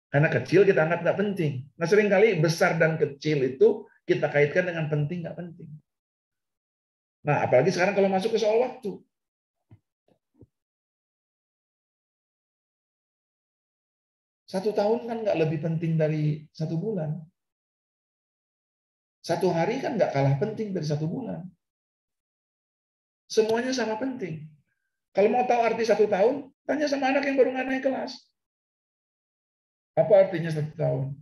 Karena kecil kita anggap nggak penting. Nah seringkali besar dan kecil itu kita kaitkan dengan penting nggak penting. Nah apalagi sekarang kalau masuk ke soal waktu. 1 tahun kan nggak lebih penting dari 1 bulan. 1 hari kan nggak kalah penting dari 1 bulan. Semuanya sama penting. Kalau mau tahu arti 1 tahun, tanya sama anak yang baru naik kelas. Apa artinya 1 tahun?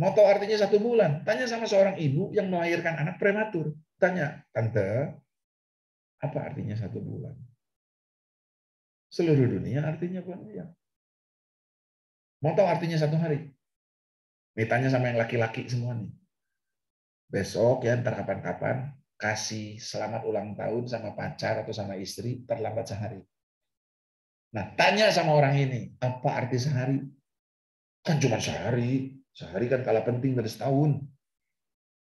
Mau tahu artinya 1 bulan? Tanya sama seorang ibu yang melahirkan anak prematur. Tanya, tante, apa artinya 1 bulan? Seluruh dunia artinya buat dia. Mau tahu artinya 1 hari? Nih tanya sama yang laki-laki semua nih. Besok ya, ntar kapan-kapan, kasih selamat ulang tahun sama pacar atau sama istri, terlambat sehari. Nah, tanya sama orang ini, apa arti sehari? Kan cuma sehari. Sehari kan kalah penting dari setahun.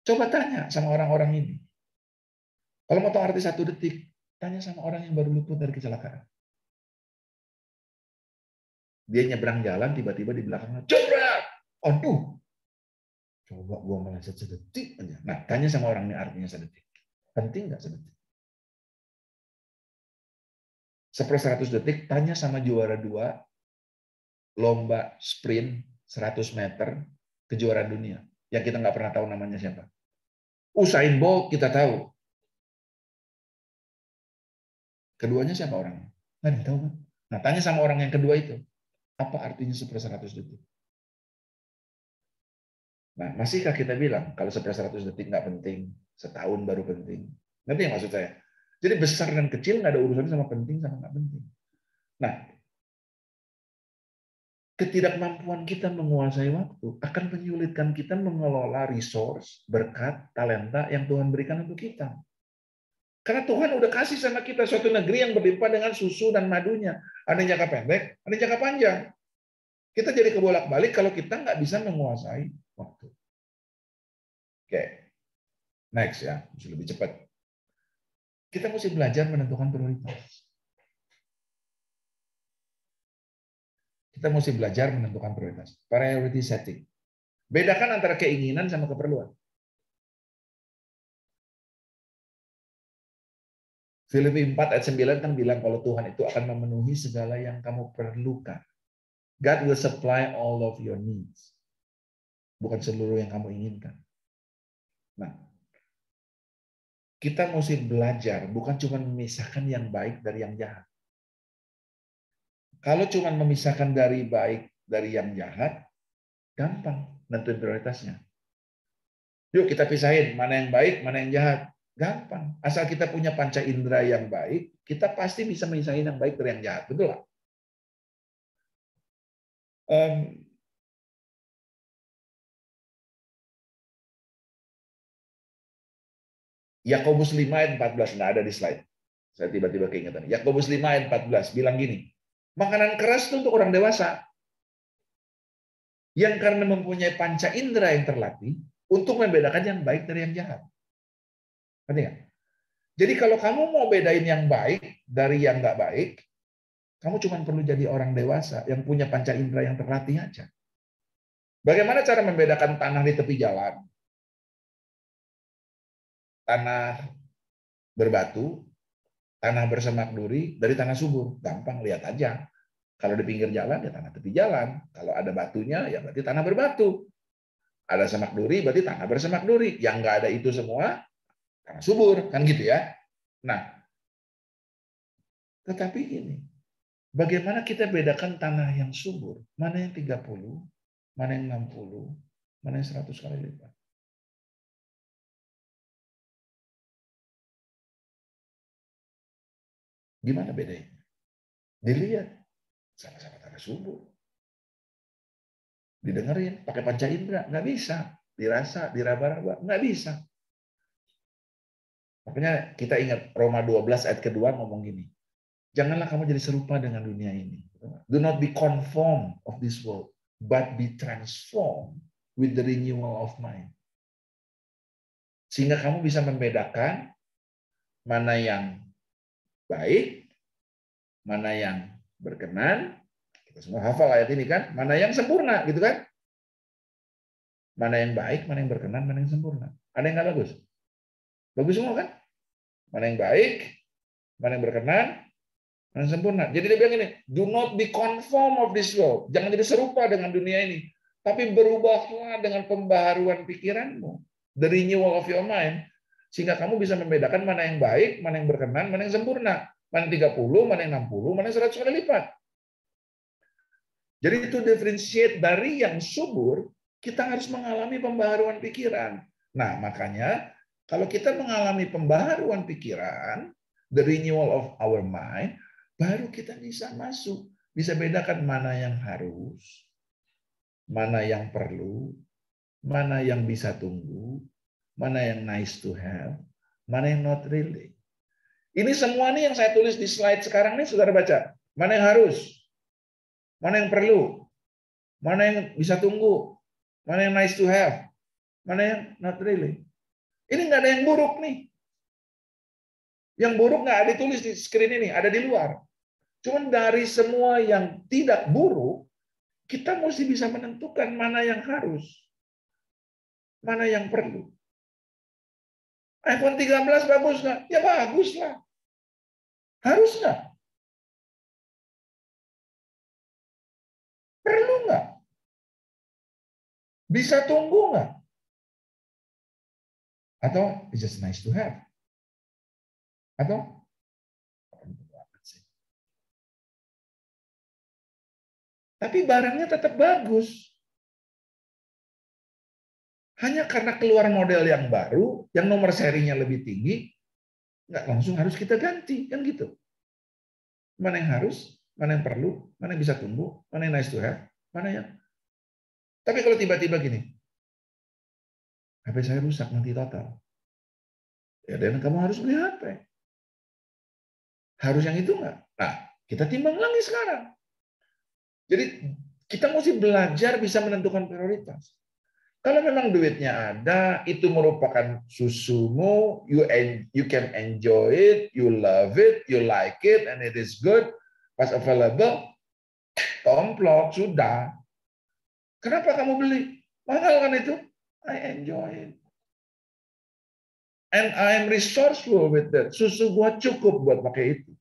Coba tanya sama orang-orang ini. Kalau mau tahu arti 1 detik, tanya sama orang yang baru luput dari kecelakaan. Dia nyebrang jalan, tiba-tiba di belakangnya, jebret! Aduh! Coba gua meleset sedetik aja. Nah, tanya sama orang ini artinya sedetik. Penting nggak sedetik? 1/100 detik, tanya sama juara 2 lomba sprint 100 meter kejuaraan dunia. Yang kita nggak pernah tahu namanya siapa. Usain Bolt kita tahu. Keduanya siapa orangnya? Nggak ada yang tahu kan? Nah, tanya sama orang yang kedua itu. Apa artinya 1/100 detik? Nah, masihkah kita bilang kalau 1/100 detik nggak penting, setahun baru penting? Ngerti yang maksud saya? Jadi besar dan kecil nggak ada urusannya sama penting sama nggak penting. Nah, ketidakmampuan kita menguasai waktu akan menyulitkan kita mengelola resource, berkat, talenta yang Tuhan berikan untuk kita. Karena Tuhan udah kasih sama kita suatu negeri yang berlimpah dengan susu dan madunya. Ada yang jangka pendek, ada yang jangka panjang. Kita jadi kebolak-balik kalau kita nggak bisa menguasai waktu. Oke, next ya, mesti lebih cepat. Kita mesti belajar menentukan prioritas. Kita mesti belajar menentukan prioritas. Priority setting. Bedakan antara keinginan sama keperluan. Filipi 4 ayat 9 kan bilang kalau Tuhan itu akan memenuhi segala yang kamu perlukan. God will supply all of your needs. Bukan seluruh yang kamu inginkan. Nah, kita mesti belajar, bukan cuma memisahkan yang baik dari yang jahat. Kalau cuma memisahkan dari baik dari yang jahat, gampang nentuin prioritasnya. Yuk kita pisahin mana yang baik, mana yang jahat. Gampang. Asal kita punya panca indera yang baik, kita pasti bisa memisahin yang baik dari yang jahat. Betul nggak? Yakobus 5 ayat 14, nggak ada di slide. Saya tiba-tiba keingetan. Yakobus 5 ayat 14 bilang gini, makanan keras itu untuk orang dewasa yang karena mempunyai panca indera yang terlatih untuk membedakan yang baik dari yang jahat. Ngerti nggak? Jadi kalau kamu mau bedain yang baik dari yang nggak baik, kamu cuma perlu jadi orang dewasa yang punya panca indera yang terlatih aja. Bagaimana cara membedakan tanah di tepi jalan? Tanah berbatu, tanah bersemak duri, dari tanah subur. Gampang, lihat aja. Kalau di pinggir jalan, ya tanah tepi jalan. Kalau ada batunya, ya berarti tanah berbatu. Ada semak duri, berarti tanah bersemak duri. Yang nggak ada itu semua, tanah subur. Kan gitu ya. Nah, tetapi ini, bagaimana kita bedakan tanah yang subur? Mana yang 30, mana yang 60, mana yang 100 kali lipat? Gimana bedanya? Dilihat, sama-sama tanah subur. Didengerin, pakai panca indera, nggak bisa. Dirasa, diraba-raba, nggak bisa. Makanya kita ingat Roma 12 ayat kedua ngomong gini, janganlah kamu jadi serupa dengan dunia ini. Do not be conformed of this world, but be transformed with the renewal of mind. Sehingga kamu bisa membedakan mana yang baik, mana yang berkenan. Kita semua hafal ayat ini kan, mana yang sempurna gitu kan. Mana yang baik, mana yang berkenan, mana yang sempurna. Ada yang nggak bagus? Bagus semua kan? Mana yang baik, mana yang berkenan, mana yang sempurna. Jadi dia bilang ini, do not be conformed of this world. Jangan jadi serupa dengan dunia ini. Tapi berubahlah dengan pembaharuan pikiranmu. The renewal of your mind. Sehingga kamu bisa membedakan mana yang baik, mana yang berkenan, mana yang sempurna. Mana yang 30, mana yang 60, mana yang 100 kali lipat. Jadi itu differentiate dari yang subur, kita harus mengalami pembaharuan pikiran. Nah, makanya kalau kita mengalami pembaharuan pikiran, the renewal of our mind, baru kita bisa masuk, bisa bedakan mana yang harus, mana yang perlu, mana yang bisa tunggu, mana yang nice to have, mana yang not really. Ini semua nih yang saya tulis di slide sekarang nih, saudara baca. Mana yang harus, mana yang perlu, mana yang bisa tunggu, mana yang nice to have, mana yang not really. Ini nggak ada yang buruk nih. Yang buruk nggak ada ditulis di screen ini, ada di luar. Cuman dari semua yang tidak buruk, kita mesti bisa menentukan mana yang harus, mana yang perlu. iPhone 13 bagus nggak? Ya bagus lah. Harus nggak? Perlu nggak? Bisa tunggu nggak? Atau it's just nice to have? Atau tapi barangnya tetap bagus. Hanya karena keluar model yang baru, yang nomor serinya lebih tinggi, nggak langsung harus kita ganti, kan gitu. Mana yang harus, mana yang perlu, mana yang bisa tunggu, mana yang nice to have, mana yang. Tapi kalau tiba-tiba gini, HP saya rusak nanti total. Ya dan kamu harus beli HP. Harus yang itu nggak? Nah, kita timbang lagi sekarang. Jadi kita mesti belajar bisa menentukan prioritas. Kalau memang duitnya ada, itu merupakan susumu, you can enjoy it, you love it, you like it, and it is good, pas available, tomplok, sudah. Kenapa kamu beli? Mahal kan itu? I enjoy it. And I am resourceful with that. Susu gua cukup buat pakai itu.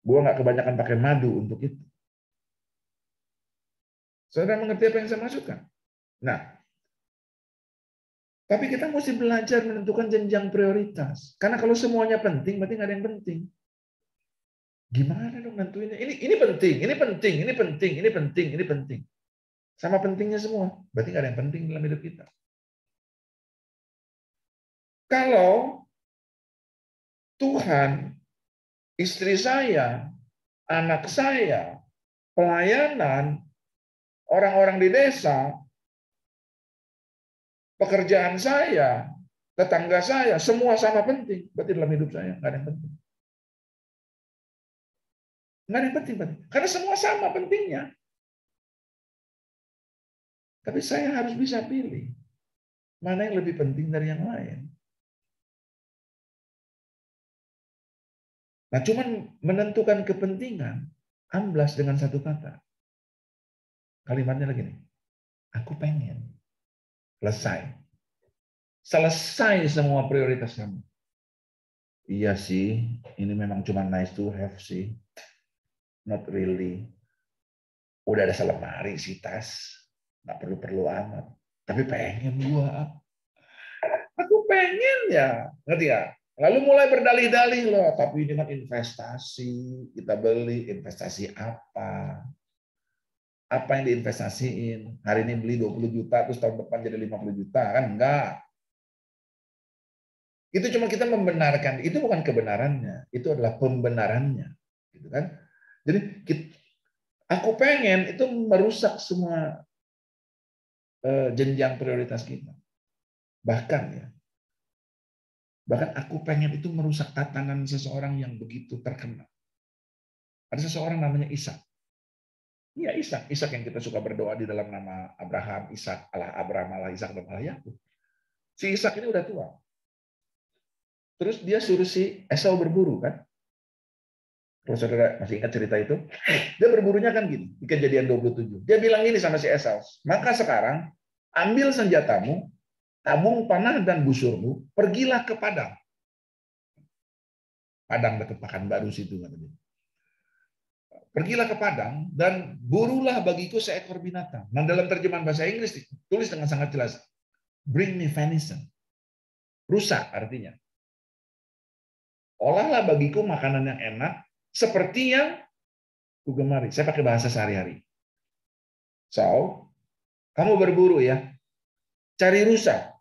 Gua nggak kebanyakan pakai madu untuk itu. Saudara mengerti apa yang saya maksudkan? Nah, tapi kita mesti belajar menentukan jenjang prioritas. Karena kalau semuanya penting, berarti nggak ada yang penting. Gimana dong nentuinnya? Ini penting, ini penting, ini penting, ini penting, ini penting. Sama pentingnya semua. Berarti nggak ada yang penting dalam hidup kita. Kalau Tuhan, istri saya, anak saya, pelayanan, orang-orang di desa, pekerjaan saya, tetangga saya, semua sama penting. Berarti dalam hidup saya nggak ada yang penting. Nggak ada yang penting. Karena semua sama pentingnya. Tapi saya harus bisa pilih mana yang lebih penting dari yang lain. Nah, cuman menentukan kepentingan, amblas dengan satu kata. Kalimatnya lagi nih, aku pengen. Selesai. Selesai semua prioritas kamu. Iya sih, ini memang cuma nice to have sih. Not really. Udah ada selemari sih tas. Nggak perlu-perlu amat. Tapi pengen gua. Aku pengen ya. Ngerti ya? Lalu mulai berdalih-dalih loh. Tapi ini kan investasi. Kita beli investasi apa? Apa yang diinvestasiin? Hari ini beli 20 juta, terus tahun depan jadi 50 juta. Kan enggak. Itu cuma kita membenarkan. Itu bukan kebenarannya. Itu adalah pembenarannya. Gitu kan? Jadi aku pengen itu merusak semua jenjang prioritas kita. Bahkan ya. Bahkan aku pengen itu merusak tatanan seseorang yang begitu terkenal. Ada seseorang namanya Ishak. Iya, Ishak. Ishak yang kita suka berdoa di dalam nama Abraham, Ishak, Allah Abraham, Allah Ishak, dan Allah Yakub. Si Ishak ini udah tua. Terus dia suruh si Esau berburu kan? Kalau saudara masih ingat cerita itu, dia berburunya kan gini, di Kejadian 27. Dia bilang gini sama si Esau, maka sekarang ambil senjatamu, tabung panah dan busurmu, pergilah ke padang. Padang dekat Pekanbaru situ katanya. Pergilah ke padang dan burulah bagiku seekor binatang. Nah, dalam terjemahan bahasa Inggris tulis dengan sangat jelas, bring me venison. Rusa artinya. Olahlah bagiku makanan yang enak seperti yang kugemari. Saya pakai bahasa sehari-hari. So, kamu berburu ya. Cari rusa.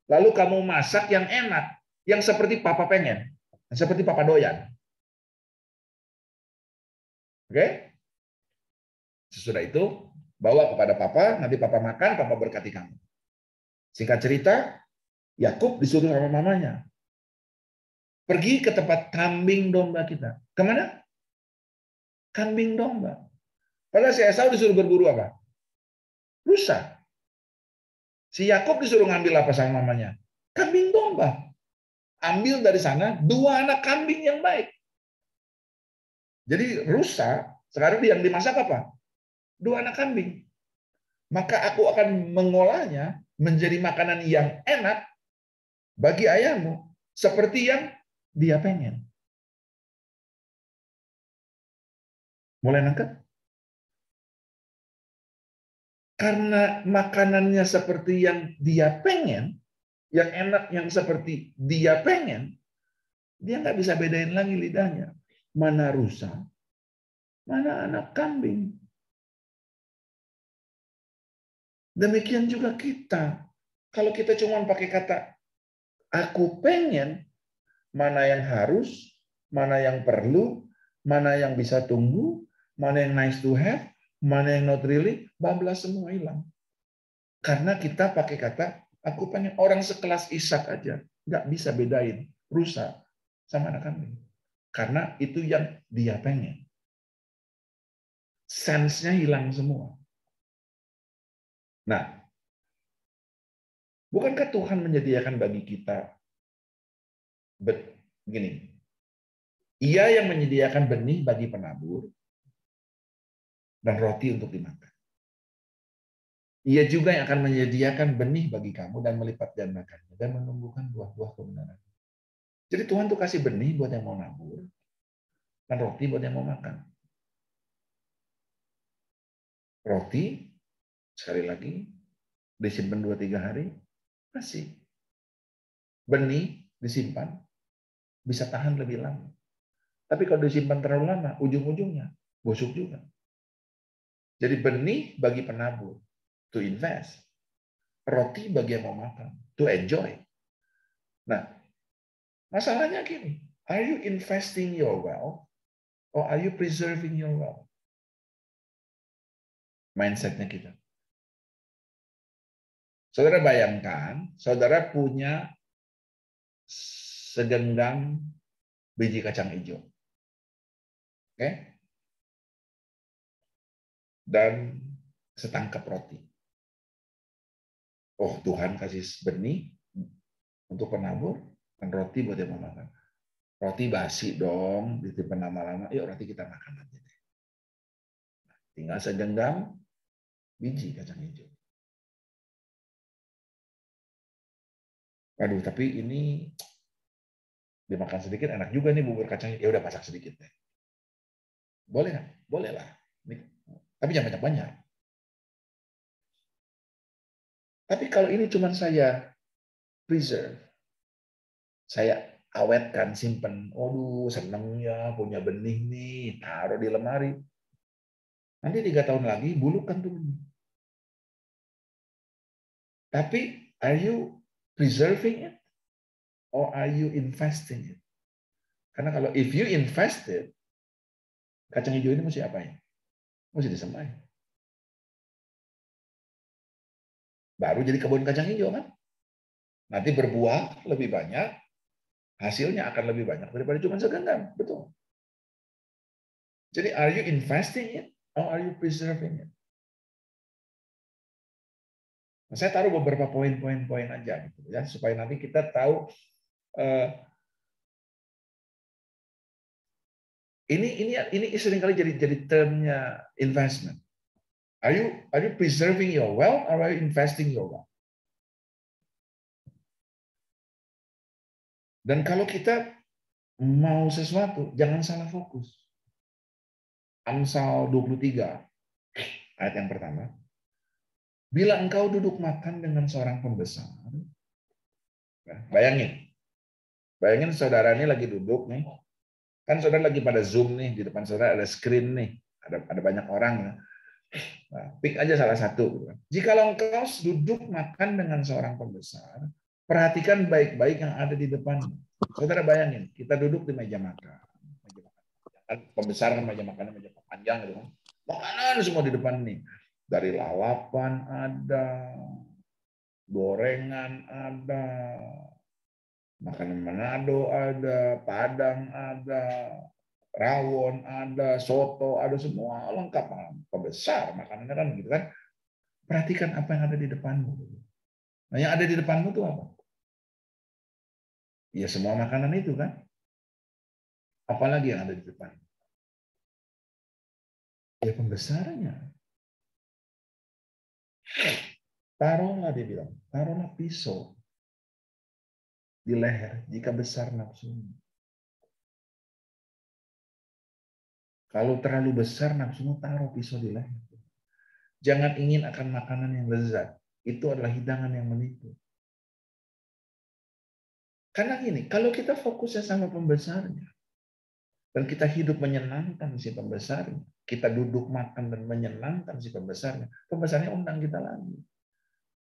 Lalu kamu masak yang enak, yang seperti papa pengen, seperti papa doyan. Oke? Sesudah itu, bawa kepada papa, nanti papa makan, papa berkati kamu. Singkat cerita, Yakub disuruh sama mamanya. Pergi ke tempat kambing domba kita. Kemana? Kambing domba. Padahal si Esau disuruh berburu apa? Rusa. Si Yakub disuruh ngambil apa sama mamanya? Kambing domba. Ambil dari sana 2 anak kambing yang baik. Jadi rusa, sekarang yang dimasak apa? 2 anak kambing. Maka aku akan mengolahnya menjadi makanan yang enak bagi ayahmu. Seperti yang dia pengen. Mulai nangkep? Karena makanannya seperti yang dia pengen, yang enak yang seperti dia pengen, dia nggak bisa bedain lagi lidahnya. Mana rusa, mana anak kambing. Demikian juga kita. Kalau kita cuma pakai kata, aku pengen, mana yang harus, mana yang perlu, mana yang bisa tunggu, mana yang nice to have, mana yang not really, bablas semua hilang. Karena kita pakai kata, aku pengen. Orang sekelas Ishak aja nggak bisa bedain rusa sama anak kambing. Karena itu yang dia pengen. Sense-nya hilang semua. Nah, bukankah Tuhan menyediakan bagi kita begini? Ia yang menyediakan benih bagi penabur dan roti untuk dimakan. Ia juga yang akan menyediakan benih bagi kamu dan melipat gandakannya dan menumbuhkan buah-buah kebenaran. Jadi Tuhan tuh kasih benih buat yang mau nabur dan roti buat yang mau makan. Roti, sekali lagi, disimpan 2-3 hari, masih. Benih disimpan, bisa tahan lebih lama. Tapi kalau disimpan terlalu lama, ujung-ujungnya busuk juga. Jadi benih bagi penabur, to invest. Roti bagi yang mau makan, to enjoy. Nah, masalahnya gini, are you investing your wealth or are you preserving your wealth? Mindsetnya kita. Saudara bayangkan, saudara punya segenggam biji kacang hijau. Oke? Dan setangkap roti. Oh, Tuhan kasih benih untuk penabur, dan roti buat yang mau makan. Roti basi dong, ditimpan lama-lama. Yuk roti kita makan aja deh. Tinggal segenggam biji kacang hijau. Aduh, tapi ini dimakan sedikit enak juga nih bubur kacangnya. Ya udah masak sedikit deh. Boleh nggak? Boleh lah. Tapi jangan banyak-banyak. Tapi kalau ini cuma saya preserve, saya awetkan, simpen. Aduh, seneng ya punya benih nih, taruh di lemari. Nanti 3 tahun lagi bulukan tuh benih. Tapi are you preserving it or are you investing it? Karena kalau if you invested, kacang hijau ini mesti apain? Mesti disembah. Baru jadi kebun kacang hijau kan? Nanti berbuah lebih banyak, hasilnya akan lebih banyak daripada cuma segenggam, betul. Jadi are you investing it or are you preserving it? Nah, saya taruh beberapa poin-poin aja gitu ya supaya nanti kita tahu ini seringkali jadi termnya investment. Are you preserving your wealth or are you investing your wealth? Dan kalau kita mau sesuatu, jangan salah fokus. Amsal 23 ayat yang pertama. Bila engkau duduk makan dengan seorang pembesar, nah, bayangin saudara ini lagi duduk nih, kan saudara lagi pada Zoom nih, di depan saudara ada screen nih, ada banyak orang ya. Nah, pick aja salah satu. Jikalau engkau duduk makan dengan seorang pembesar, perhatikan baik-baik yang ada di depanmu. Saudara bayangin, kita duduk di meja makan. Pembesar kan meja makannya meja panjang gitu kan. Makanan semua di depan nih. Dari lalapan ada, gorengan ada, makanan Manado ada, Padang ada, rawon ada, soto ada, semua lengkap. Pembesar makanannya kan gitu kan. Perhatikan apa yang ada di depanmu. Nah, yang ada di depanmu itu apa? Ya semua makanan itu kan. Apalagi yang ada di depan? Ya pembesarnya. Taruhlah dia bilang, taruhlah pisau di leher jika besar nafsumu. Kalau terlalu besar nafsumu, taruh pisau di leher. Jangan ingin akan makanan yang lezat. Itu adalah hidangan yang menipu. Karena gini, kalau kita fokusnya sama pembesarnya, dan kita hidup menyenangkan si pembesarnya, kita duduk makan dan menyenangkan si pembesarnya undang kita lagi.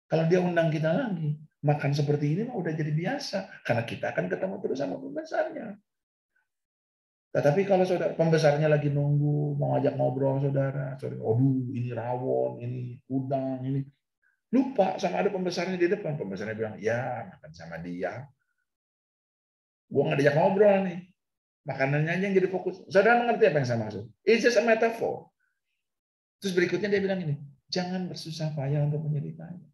Kalau dia undang kita lagi, makan seperti ini mah udah jadi biasa, karena kita akan ketemu terus sama pembesarnya. Tetapi kalau saudara pembesarnya lagi nunggu, mau ajak ngobrol saudara, aduh ini rawon, ini udang, ini lupa sama ada pembesarnya di depan. Pembesarnya bilang, ya makan sama dia. Gua nggak diajak ngobrol nih. Makanannya aja yang jadi fokus. Saudara mengerti apa yang saya maksud? It's just a metaphor. Terus berikutnya dia bilang ini, jangan bersusah payah untuk menyelidikanya.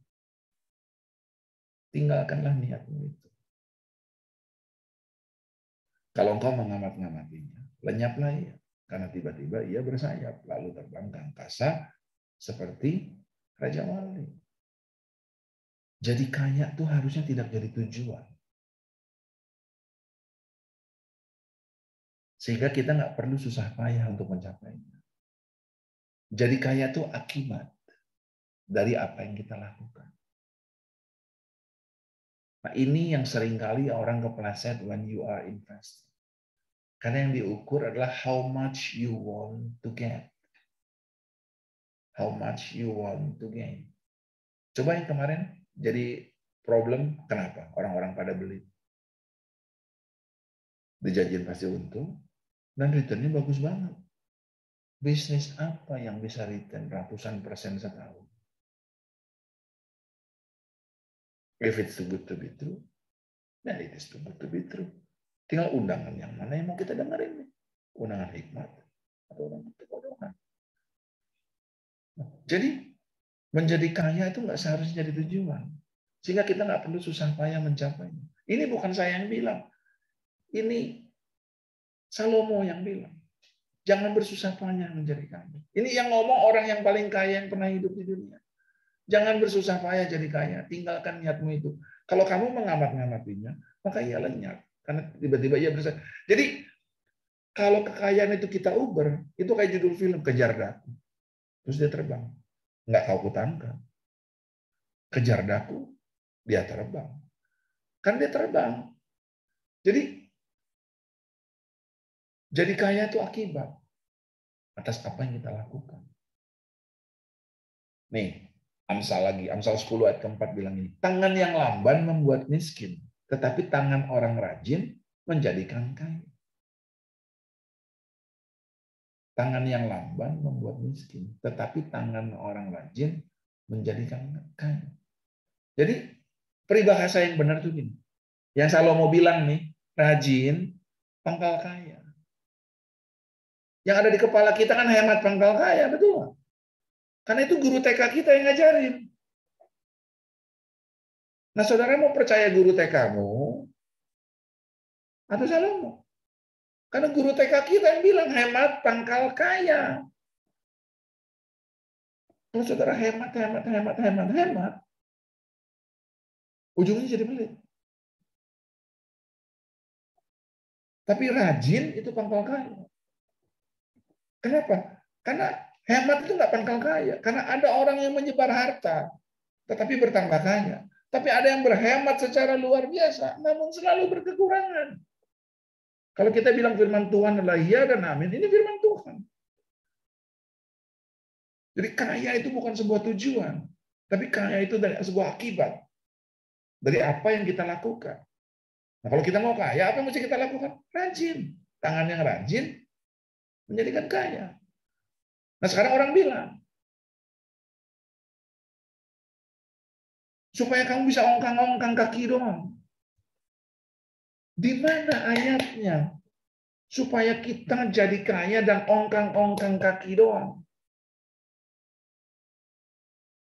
Tinggalkanlah niatmu itu. Kalau engkau mengamat-ngamatinya, lenyaplah ia. Karena tiba-tiba ia bersayap, lalu terbang ke angkasa seperti Raja Wali. Jadi kaya tuh harusnya tidak jadi tujuan. Sehingga kita nggak perlu susah payah untuk mencapainya. Jadi kaya itu akibat dari apa yang kita lakukan. Nah, ini yang seringkali orang kepleset when you are investing. Karena yang diukur adalah how much you want to get. How much you want to gain. Coba yang kemarin jadi problem, kenapa orang-orang pada beli? Dijanjiin pasti untung, dan returnnya bagus banget. Bisnis apa yang bisa return ratusan persen setahun? If it's too good to be true, then it is too good to be true. Tinggal undangan yang mana yang mau kita dengerin. Undangan hikmat atau undangan kebodohan. Jadi menjadi kaya itu nggak seharusnya jadi tujuan. Sehingga kita nggak perlu susah payah mencapainya. Ini bukan saya yang bilang. Ini Salomo yang bilang. Jangan bersusah payah menjadi kaya. Ini yang ngomong orang yang paling kaya yang pernah hidup di dunia. Jangan bersusah payah jadi kaya. Tinggalkan niatmu itu. Kalau kamu mengamat-ngamatinya, maka ia lenyap. Karena tiba-tiba ia berusaha. Jadi kalau kekayaan itu kita uber, itu kayak judul film, Kejar Daku. Terus dia terbang. Nggak kau kutangkap. Kejar daku, dia terbang. Kan dia terbang. Jadi kaya itu akibat atas apa yang kita lakukan. Nih, Amsal lagi. Amsal 10 ayat keempat bilang ini. Tangan yang lamban membuat miskin, tetapi tangan orang rajin menjadikan kaya. Tangan yang lamban membuat miskin, tetapi tangan orang rajin menjadikan kaya. Jadi peribahasa yang benar tuh gini. Yang Salomo bilang nih, rajin pangkal kaya. Yang ada di kepala kita kan hemat pangkal kaya, betul? Karena itu guru TK kita yang ngajarin. Nah, saudara mau percaya guru TK-mu atau Salomo? Karena guru TK kita yang bilang hemat pangkal kaya. Kalau saudara hemat, ujungnya jadi pelit. Tapi rajin itu pangkal kaya. Kenapa? Karena hemat itu nggak pangkal kaya. Karena ada orang yang menyebar harta, tetapi bertambah kaya. Tapi ada yang berhemat secara luar biasa, namun selalu berkekurangan. Kalau kita bilang firman Tuhan adalah iya dan amin, ini firman Tuhan. Jadi kaya itu bukan sebuah tujuan, tapi kaya itu dari sebuah akibat dari apa yang kita lakukan. Nah, kalau kita mau kaya, apa yang mesti kita lakukan? Rajin. Tangan yang rajin menjadikan kaya. Nah, sekarang orang bilang, supaya kamu bisa ongkang-ongkang kaki doang. Di mana ayatnya? Supaya kita jadi kaya dan ongkang-ongkang kaki doang.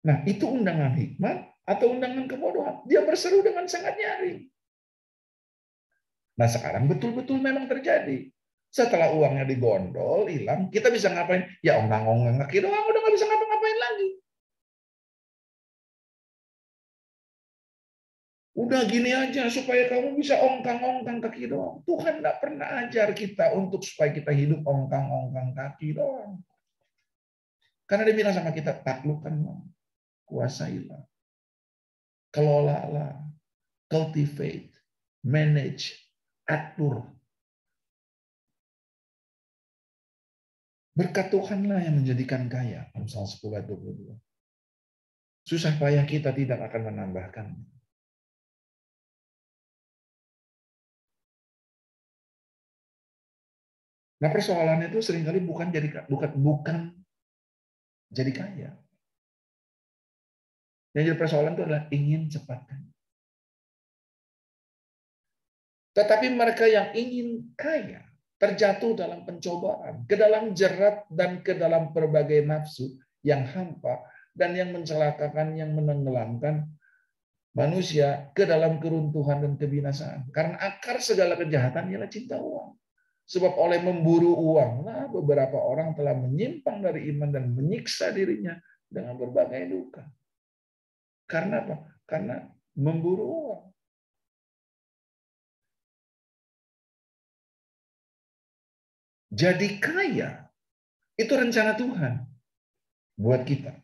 Nah, itu undangan hikmat atau undangan kebodohan. Dia berseru dengan sangat nyaring. Nah, sekarang betul-betul memang terjadi. Setelah uangnya digondol, hilang, kita bisa ngapain? Ya ongkang-ongkang kaki doang, udah nggak bisa ngapa-ngapain lagi. Udah gini aja supaya kamu bisa ongkang-ongkang kaki doang. Tuhan nggak pernah ajar kita untuk supaya kita hidup ongkang-ongkang kaki doang. Karena dia bilang sama kita, taklukkanlah, kuasailah, kelolalah, cultivate, manage, atur. Berkat Tuhanlah yang menjadikan kaya. Amsal 10 ayat 22. Susah payah kita tidak akan menambahkan. Nah, persoalannya itu seringkali bukan jadi kaya. Yang jadi persoalan itu adalah ingin cepat kaya. Tetapi mereka yang ingin kaya terjatuh dalam pencobaan, ke dalam jerat dan ke dalam berbagai nafsu yang hampa dan yang mencelakakan, yang menenggelamkan manusia ke dalam keruntuhan dan kebinasaan. Karena akar segala kejahatan ialah cinta uang. Sebab oleh memburu uanglah beberapa orang telah menyimpang dari iman dan menyiksa dirinya dengan berbagai duka. Karena apa? Karena memburu uang. Jadi kaya itu rencana Tuhan. buat kita.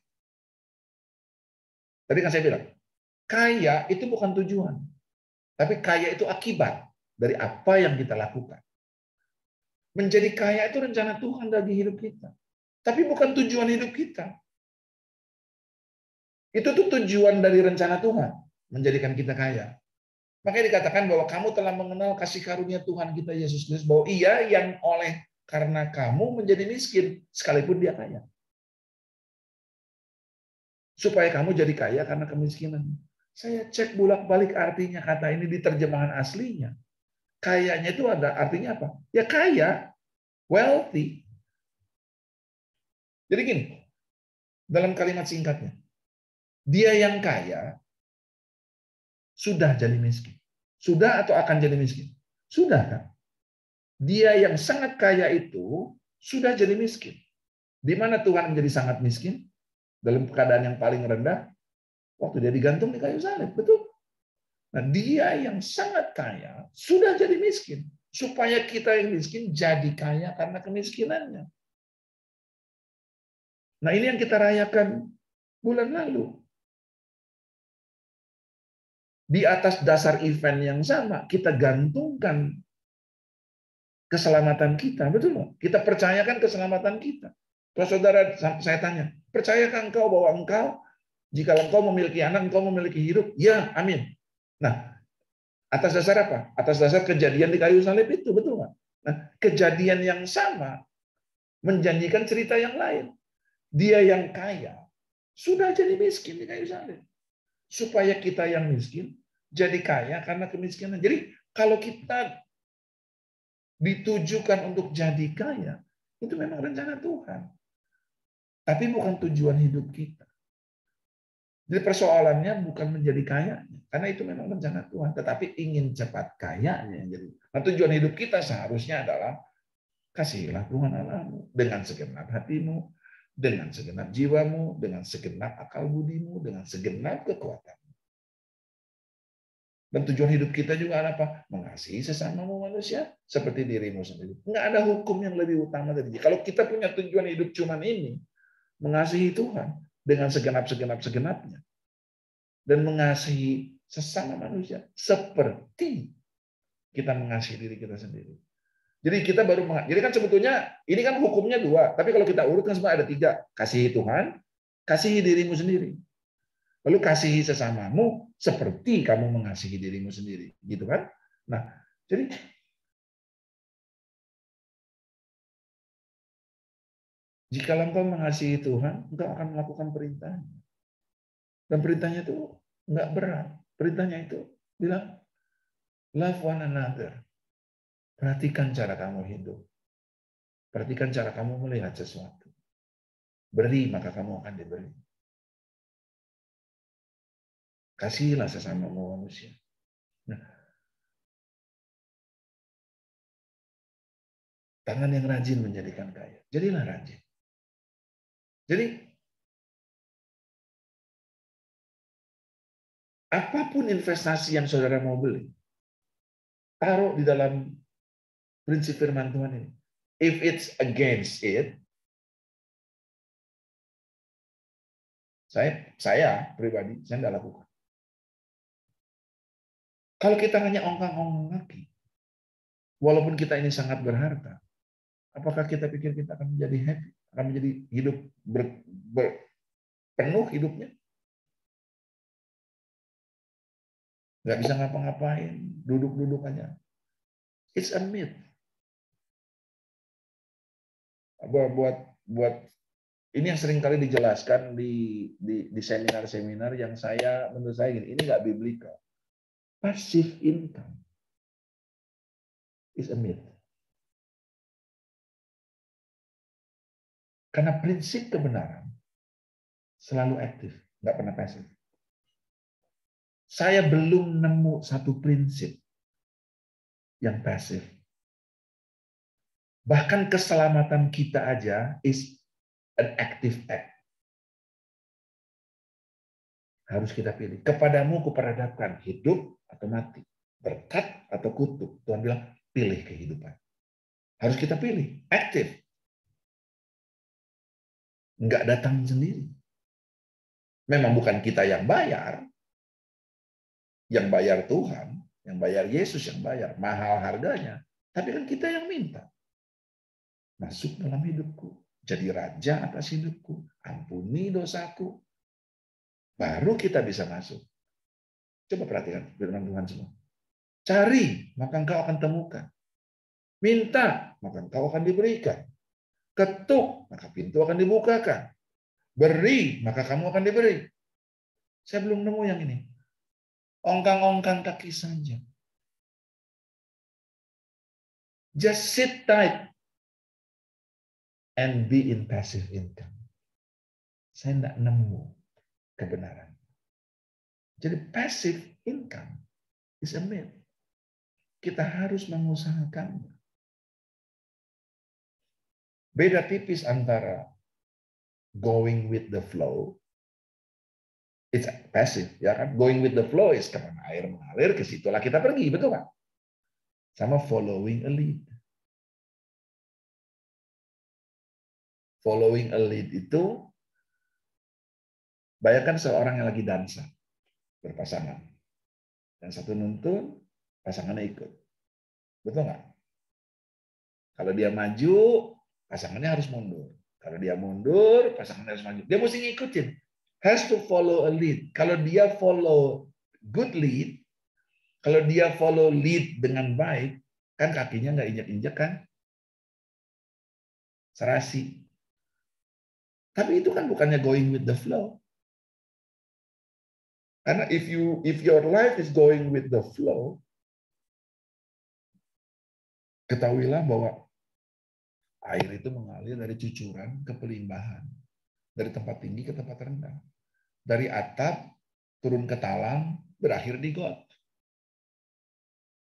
Tadi kan saya bilang, kaya itu bukan tujuan, tapi kaya itu akibat dari apa yang kita lakukan. Menjadi kaya itu rencana Tuhan bagi hidup kita, tapi bukan tujuan hidup kita. Itu tuh tujuan dari rencana Tuhan, menjadikan kita kaya. Makanya dikatakan bahwa kamu telah mengenal kasih karunia Tuhan kita Yesus Kristus, bahwa Ia yang oleh karena kamu menjadi miskin, sekalipun Dia kaya. Supaya kamu jadi kaya karena kemiskinan. Saya cek bolak-balik artinya kata ini di terjemahan aslinya. Kayanya itu ada artinya apa? Ya kaya, wealthy. Jadi gini, dalam kalimat singkatnya, dia yang kaya sudah jadi miskin. Sudah atau akan jadi miskin? Sudah kan? Dia yang sangat kaya itu sudah jadi miskin. Di mana Tuhan menjadi sangat miskin? Dalam keadaan yang paling rendah, waktu dia digantung di kayu salib, betul? Nah, dia yang sangat kaya sudah jadi miskin, supaya kita yang miskin jadi kaya karena kemiskinannya. Nah, ini yang kita rayakan bulan lalu. Di atas dasar event yang sama, kita gantungkan keselamatan kita, betul nggak? Kita percayakan keselamatan kita. Kalau saudara, saya tanya, percayakah engkau bahwa engkau, jika engkau memiliki anak, engkau memiliki hidup? Ya, amin. Nah, atas dasar apa? Atas dasar kejadian di kayu salib itu, betul nggak? Nah, kejadian yang sama menjanjikan cerita yang lain. Dia yang kaya sudah jadi miskin di kayu salib, supaya kita yang miskin jadi kaya karena kemiskinan. Jadi kalau kita ditujukan untuk jadi kaya, itu memang rencana Tuhan. Tapi bukan tujuan hidup kita. Jadi persoalannya bukan menjadi kayanya, karena itu memang rencana Tuhan, tetapi ingin cepat kayanya. Jadi, nah, tujuan hidup kita seharusnya adalah kasihilah Tuhan Allahmu dengan segenap hatimu, dengan segenap jiwamu, dengan segenap akal budimu, dengan segenap kekuatanmu. Dan tujuan hidup kita juga apa? Mengasihi sesamamu manusia seperti dirimu sendiri. Nggak ada hukum yang lebih utama dari itu. Kalau kita punya tujuan hidup cuma ini, mengasihi Tuhan dengan segenap-segenapnya, dan mengasihi sesama manusia seperti kita mengasihi diri kita sendiri. Jadi kita jadi kan sebetulnya ini kan hukumnya 2, tapi kalau kita urutkan semua ada 3. Kasihi Tuhan, kasihi dirimu sendiri. Lalu kasihi sesamamu seperti kamu mengasihi dirimu sendiri, gitu kan? Nah, jadi jika engkau mengasihi Tuhan, engkau akan melakukan perintahnya. Dan perintahnya itu enggak berat. Perintahnya itu bilang, love one another. Perhatikan cara kamu hidup. Perhatikan cara kamu melihat sesuatu. Beri, maka kamu akan diberi. Kasihilah sesamamu manusia. Nah, tangan yang rajin menjadikan kaya. Jadilah rajin. Jadi, apapun investasi yang saudara mau beli, taruh di dalam prinsip firman Tuhan ini. If it's against it, saya pribadi, saya tidak lakukan. Kalau kita hanya ongkang-ongkang kaki, walaupun kita ini sangat berharta, apakah kita pikir kita akan menjadi happy, akan menjadi hidup penuh hidupnya? Nggak bisa ngapa-ngapain, duduk-duduk aja. It's a myth. Buat ini yang sering kali dijelaskan di seminar-seminar yang menurut saya gini, ini nggak biblical. Passive income is a myth. Karena prinsip kebenaran selalu aktif, nggak pernah pasif. Saya belum nemu satu prinsip yang pasif. Bahkan keselamatan kita aja is an active act. Harus kita pilih. Kepadamu kuperhadapkan hidup atau mati, berkat atau kutuk. Tuhan bilang, pilih kehidupan. Harus kita pilih, aktif. nggak datang sendiri. Memang bukan kita yang bayar Tuhan, yang bayar Yesus, yang bayar mahal harganya. Tapi kan kita yang minta. Masuk dalam hidupku, jadi raja atas hidupku, ampuni dosaku. Baru kita bisa masuk. Coba perhatikan firman Tuhan semua. Cari, maka engkau akan temukan. Minta, maka engkau akan diberikan. Ketuk, maka pintu akan dibukakan. Beri, maka kamu akan diberi. Saya belum nemu yang ini. Ongkang-ongkang kaki saja. Just sit tight and be in passive income. Saya tidak nemu kebenaran. Jadi passive income is a myth. Kita harus mengusahakannya. Beda tipis antara going with the flow, it's passive, ya kan? Going with the flow is kemana air mengalir, ke situlah kita pergi, betul kan? Sama following a lead. Following a lead itu, bayangkan seorang yang lagi dansa, berpasangan. Yang satu nuntun, pasangannya ikut. Betul nggak? Kalau dia maju, pasangannya harus mundur. Kalau dia mundur, pasangannya harus maju. Dia mesti ngikutin. Has to follow a lead. Kalau dia follow good lead, kalau dia follow lead dengan baik, kan kakinya nggak injak-injak kan? Serasi. Tapi itu kan bukannya going with the flow. Karena if your life is going with the flow, ketahuilah bahwa air itu mengalir dari cucuran ke pelimbahan, dari tempat tinggi ke tempat rendah, dari atap turun ke talang, berakhir di got.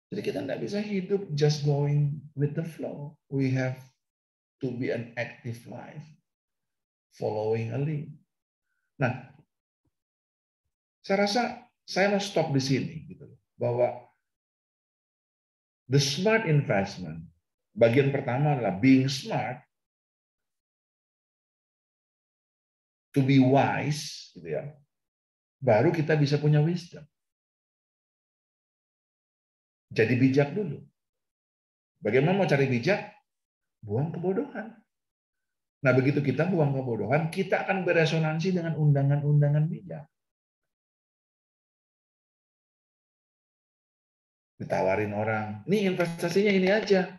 Jadi kita tidak bisa hidup just going with the flow. We have to be an active life, following a lead. Nah, saya rasa saya mau stop di sini, gitu, bahwa the smart investment, bagian pertama adalah being smart, to be wise, gitu ya. Baru kita bisa punya wisdom. Jadi bijak dulu. Bagaimana mau cari bijak? Buang kebodohan. Nah, begitu kita buang kebodohan, kita akan beresonansi dengan undangan-undangan bijak. Ditawarin orang, nih investasinya ini aja,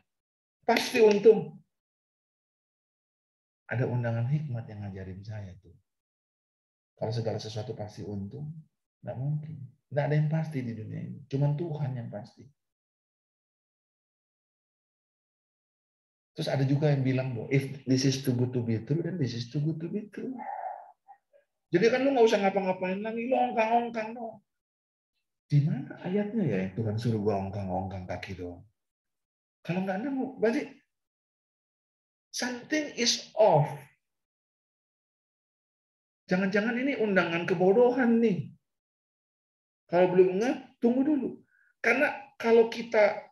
pasti untung. Ada undangan hikmat yang ngajarin saya tuh. Kalau segala sesuatu pasti untung, nggak mungkin. Nggak ada yang pasti di dunia ini. Cuman Tuhan yang pasti. Terus ada juga yang bilang, bahwa if this is too good to be true, then this is too good to be true. Jadi kan lu nggak usah ngapa-ngapain lagi, lu ongkang-ongkang dong. Di mana ayatnya ya Tuhan suruh gua ongkang-ongkang kaki doang? Kalau nggak nemu, berarti something is off. Jangan-jangan ini undangan kebodohan nih. Kalau belum nggak, tunggu dulu. Karena kalau kita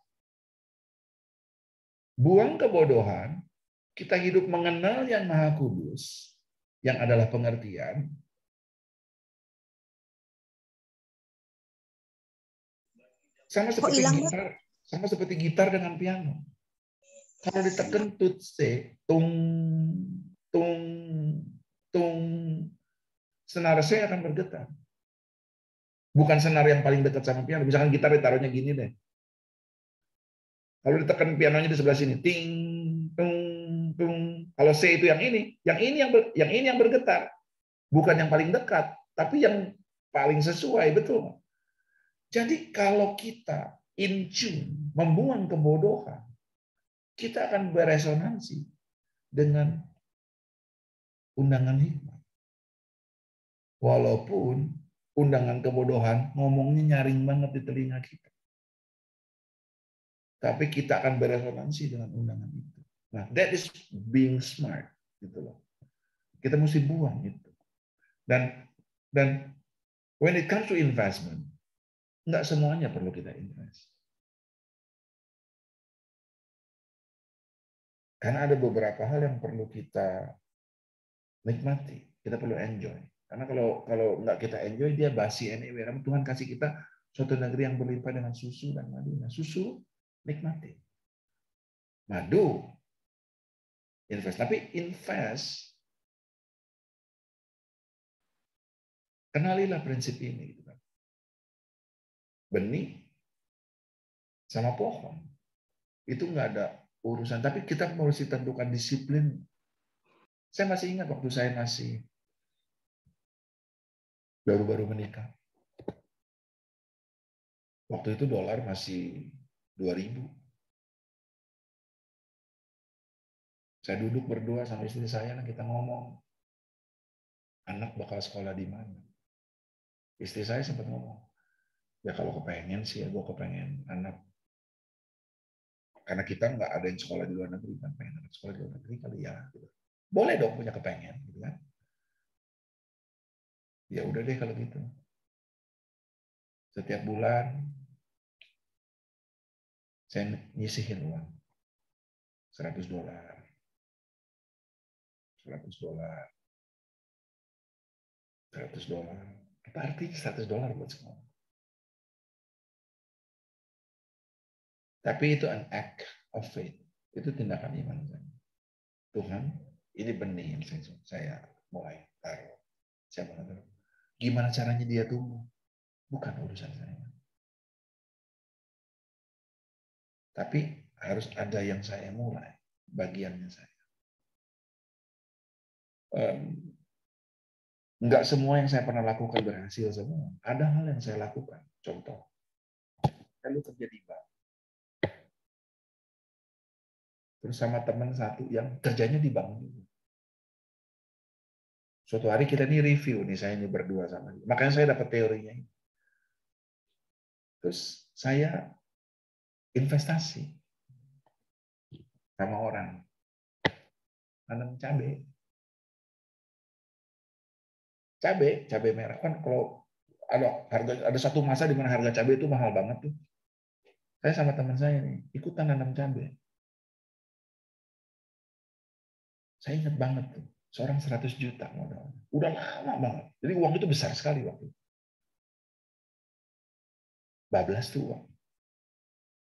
buang kebodohan, kita hidup mengenal yang Maha Kudus, yang adalah pengertian. Sama seperti gitar dengan piano. Kalau ditekan tut C, tung, tung, tung, senar C akan bergetar. Bukan senar yang paling dekat sama piano. Misalkan gitar ditaruhnya gini deh. Kalau ditekan pianonya di sebelah sini, ting, tung, tung. Kalau C itu yang ini yang bergetar. Bukan yang paling dekat, tapi yang paling sesuai, betul. Jadi kalau kita in tune, membuang kebodohan, kita akan beresonansi dengan undangan hikmat. Walaupun undangan kebodohan ngomongnya nyaring banget di telinga kita. Tapi kita akan beresonansi dengan undangan itu. Nah, that is being smart, gitu loh. Kita mesti buang itu. Dan when it comes to investment, nggak semuanya perlu kita invest. Karena ada beberapa hal yang perlu kita nikmati. Kita perlu enjoy. Karena kalau nggak kita enjoy, dia basi anyway. Karena Tuhan kasih kita suatu negeri yang berlimpah dengan susu dan madu. Nah, susu nikmati. Madu invest. Tapi invest, kenalilah prinsip ini. Benih sama pohon. Itu nggak ada urusan. Tapi kita mesti tentukan disiplin. Saya masih ingat waktu saya masih baru-baru menikah. Waktu itu dolar masih 2.000. Saya duduk berdua sama istri saya, dan kita ngomong, anak bakal sekolah di mana. Istri saya sempat ngomong, ya kalau kepengen sih ya gue kepengen anak. Karena kita nggak ada yang sekolah di luar negeri, kan pengen anak sekolah di luar negeri kali ya. Gitu. Boleh dong punya kepengen, gitu kan? Ya udah deh kalau gitu. Setiap bulan saya nyisihin uang, $100, $100, $100. Apa artinya $100 buat sekolah? Tapi itu an act of faith. Itu tindakan iman saya. Tuhan, ini benih yang saya mulai taruh. Saya mulai taruh. Gimana caranya dia tumbuh? Bukan urusan saya. Tapi harus ada yang saya mulai. Bagiannya saya. Enggak semua yang saya pernah lakukan berhasil semua. Ada hal yang saya lakukan. Contoh, saya kerja di bank. Terus sama teman satu yang kerjanya di bank juga. Suatu hari kita ini review, nih saya ini berdua sama dia. Makanya saya dapat teorinya. Terus saya investasi sama orang. Nanam cabai. Cabai merah. Kan kalau ada satu masa di mana harga cabai itu mahal banget tuh. Saya sama teman saya nih, ikutan nanam cabai. Saya ingat banget tuh, seorang 100 juta modal. Udah lama banget. Jadi uang itu besar sekali waktu itu. Bablas tuh uang.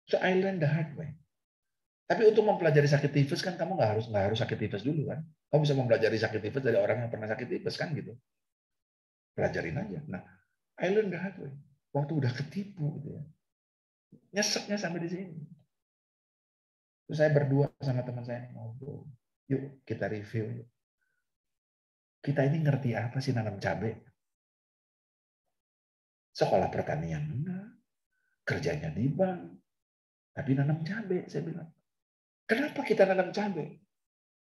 So I learned the hard way. Tapi untuk mempelajari sakit tifus kan kamu nggak harus sakit tifus dulu kan. Kamu bisa mempelajari sakit tifus dari orang yang pernah sakit tifus kan gitu. Pelajarin aja. Nah, I learned the hard way. Waktu udah ketipu gitu ya. Nyeseknya sampai di sini. Terus saya berdua sama teman saya ngobrol. Yuk kita review. Yuk. Kita ini ngerti apa sih nanam cabai? Sekolah pertanian enggak. Kerjanya di bank. Tapi nanam cabai, saya bilang. Kenapa kita nanam cabai?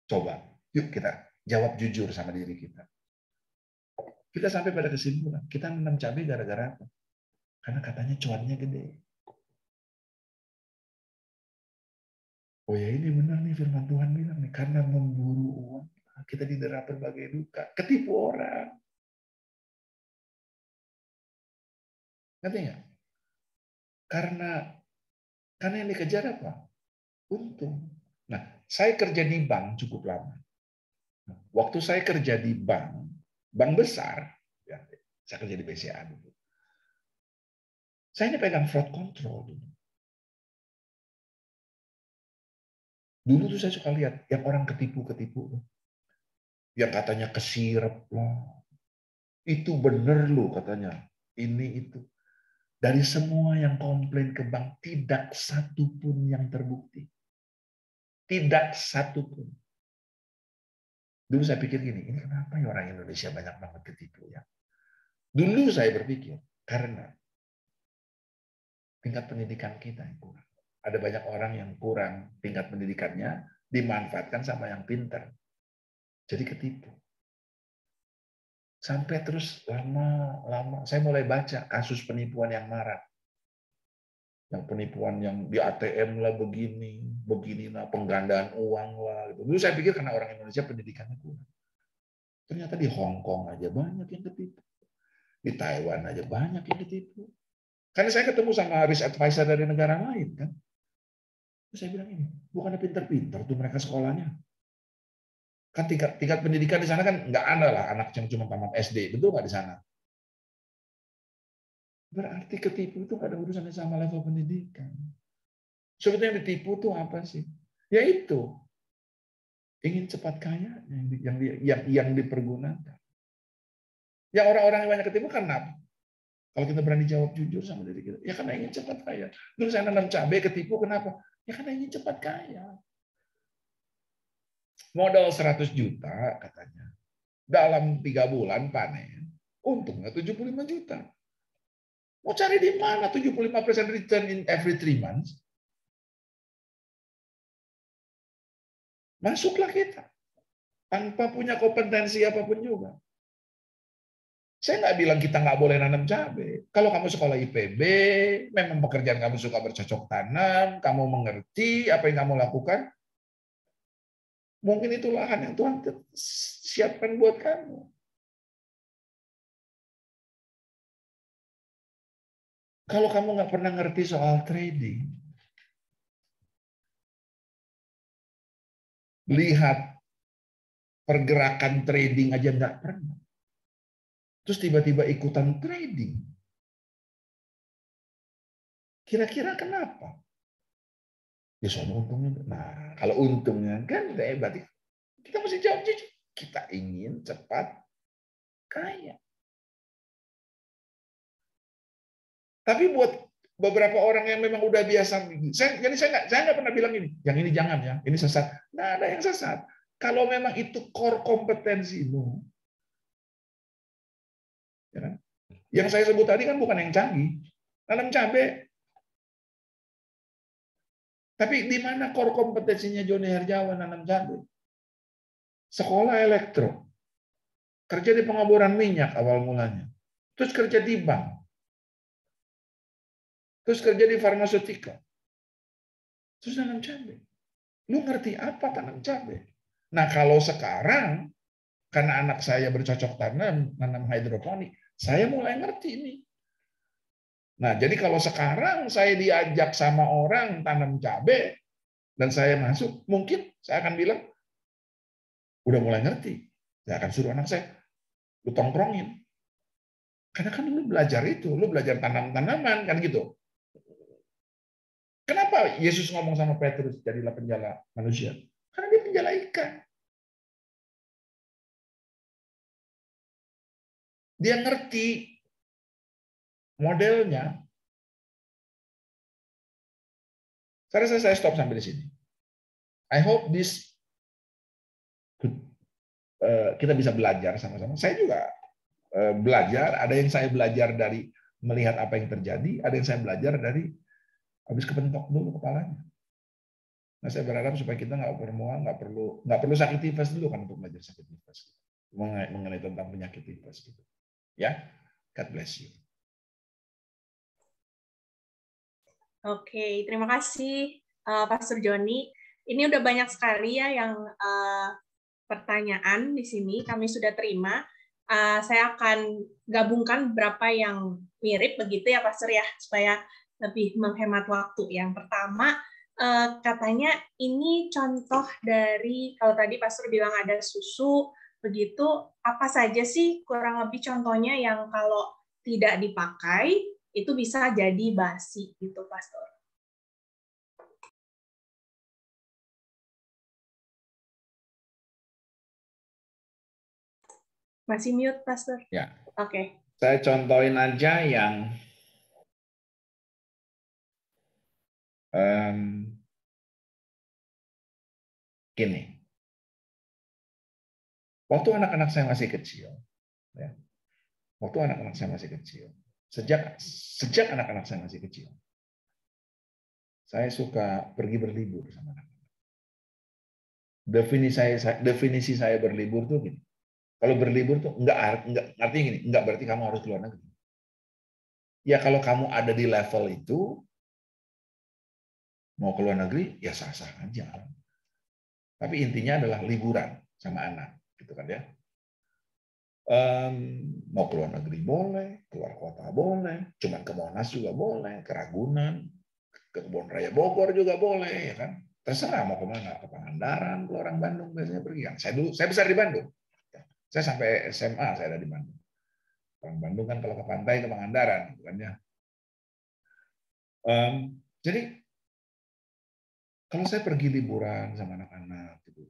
Coba, yuk kita jawab jujur sama diri kita. Kita sampai pada kesimpulan, kita nanam cabai gara-gara apa? Karena katanya cuannya gede. Oh ya ini benar nih firman Tuhan bilang nih, karena memburu uang, kita didera berbagai duka. Ketipu orang. Ngerti nggak? Karena yang dikejar apa? Untung. Nah, saya kerja di bank cukup lama. Waktu saya kerja di bank besar, ya, saya kerja di BCA dulu. Saya ini pegang fraud control dulu. Dulu tuh saya suka lihat yang orang ketipu-ketipu. Yang katanya kesirep lah. Itu bener loh katanya. Ini itu. Dari semua yang komplain ke bank, tidak satu pun yang terbukti. Tidak satu pun. Dulu saya pikir gini, ini kenapa ya orang Indonesia banyak banget ketipu ya? Dulu saya berpikir, karena tingkat pendidikan kita yang kurang. Ada banyak orang yang kurang tingkat pendidikannya, dimanfaatkan sama yang pintar. Jadi ketipu. Sampai terus lama-lama, saya mulai baca kasus penipuan yang marak. Yang penipuan yang di ATM lah begini lah, penggandaan uang lah. Gitu. Dulu saya pikir karena orang Indonesia pendidikannya kurang. Ternyata di Hong Kong aja banyak yang ketipu. Di Taiwan aja banyak yang ketipu. Karena saya ketemu sama risk advisor dari negara lain kan. Terus saya bilang ini, bukannya pinter-pinter tuh mereka sekolahnya. Kan tingkat pendidikan di sana kan nggak ada lah anak yang cuma tamat SD, betul nggak di sana? Berarti ketipu itu nggak ada urusannya sama level pendidikan. Sebetulnya yang ditipu tuh apa sih? Yaitu ingin cepat kaya yang dipergunakan. Ya orang-orang yang banyak ketipu karena apa? Kalau kita berani jawab jujur sama diri kita, ya karena ingin cepat kaya. Dulu saya nanam cabai ketipu, kenapa? Ya karena ingin cepat kaya. Modal 100 juta katanya. Dalam 3 bulan panen, untungnya 75 juta. Mau cari di mana 75% return in every 3 months? Masuklah kita. Tanpa punya kompetensi apapun juga. Saya nggak bilang kita nggak boleh nanam cabai. Kalau kamu sekolah IPB, memang pekerjaan kamu suka bercocok tanam, kamu mengerti apa yang kamu lakukan, mungkin itu lahan yang Tuhan siapkan buat kamu. Kalau kamu nggak pernah ngerti soal trading, lihat pergerakan trading aja nggak pernah. Terus tiba-tiba ikutan trading. Kira-kira kenapa? Ya soal untungnya. Nah, kalau untungnya kan berarti kita mesti jawab jujur. Kita ingin cepat kaya. Tapi buat beberapa orang yang memang udah biasa, jadi saya nggak pernah bilang ini, yang ini jangan ya, ini sesat. Nah, ada yang sesat. Kalau memang itu core kompetensimu, ya kan? Yang saya sebut tadi kan bukan yang canggih, nanam cabai. Tapi di mana core kompetensinya Joni Herjawan nanam cabai? Sekolah elektro, kerja di pengeboran minyak awal mulanya, terus kerja di bank, terus kerja di farmaseutika, terus nanam cabai. Lu ngerti apa tanam cabai? Nah, kalau sekarang karena anak saya bercocok tanam, nanam hidroponik, saya mulai ngerti ini. Nah, jadi kalau sekarang saya diajak sama orang tanam cabai dan saya masuk, mungkin saya akan bilang, udah mulai ngerti. Saya akan suruh anak saya, lu tongkrongin. Karena kan lu belajar itu, lu belajar tanam-tanaman, kan gitu. Kenapa Yesus ngomong sama Petrus, jadilah penjala manusia? Karena dia penjala ikan. Dia ngerti modelnya. Saya stop sampai di sini. I hope this kita bisa belajar sama-sama. Saya juga belajar. Ada yang saya belajar dari melihat apa yang terjadi. Ada yang saya belajar dari habis kepentok dulu kepalanya. Nah, saya berharap supaya kita nggak perlu sakit tifus dulu kan untuk belajar sakit tifus mengenai tentang penyakit tifus gitu. Ya, God bless you. Oke, terima kasih Pastor Joni. Ini udah banyak sekali ya yang pertanyaan di sini kami sudah terima. Saya akan gabungkan beberapa yang mirip begitu ya Pastor ya, supaya lebih menghemat waktu. Yang pertama, katanya ini contoh dari, kalau tadi Pastor bilang ada susu, begitu, apa saja sih kurang lebih contohnya yang kalau tidak dipakai, itu bisa jadi basi gitu, Pastor. Masih mute, Pastor? Ya. Oke. Saya contohin aja yang gini. Waktu anak-anak saya masih kecil, ya, sejak anak-anak saya masih kecil, saya suka pergi berlibur sama anak-anak. Definisi saya berlibur tuh gini. Kalau berlibur tuh enggak artinya gini, enggak berarti kamu harus keluar negeri. Ya kalau kamu ada di level itu, mau keluar negeri, ya sah-sah aja. Tapi intinya adalah liburan sama anak, gitu kan ya. Mau keluar negeri boleh, keluar kota boleh, cuman ke Monas juga boleh, ke Ragunan, ke Kebun Raya Bogor juga boleh, ya kan. Terserah mau kemana, ke Pangandaran, ke orang Bandung biasanya pergi. Saya besar di Bandung. Saya sampai SMA saya ada di Bandung. Orang Bandung kan kalau ke pantai ke Pangandaran, gitu kan ya. Jadi kalau saya pergi liburan sama anak-anak, gitu,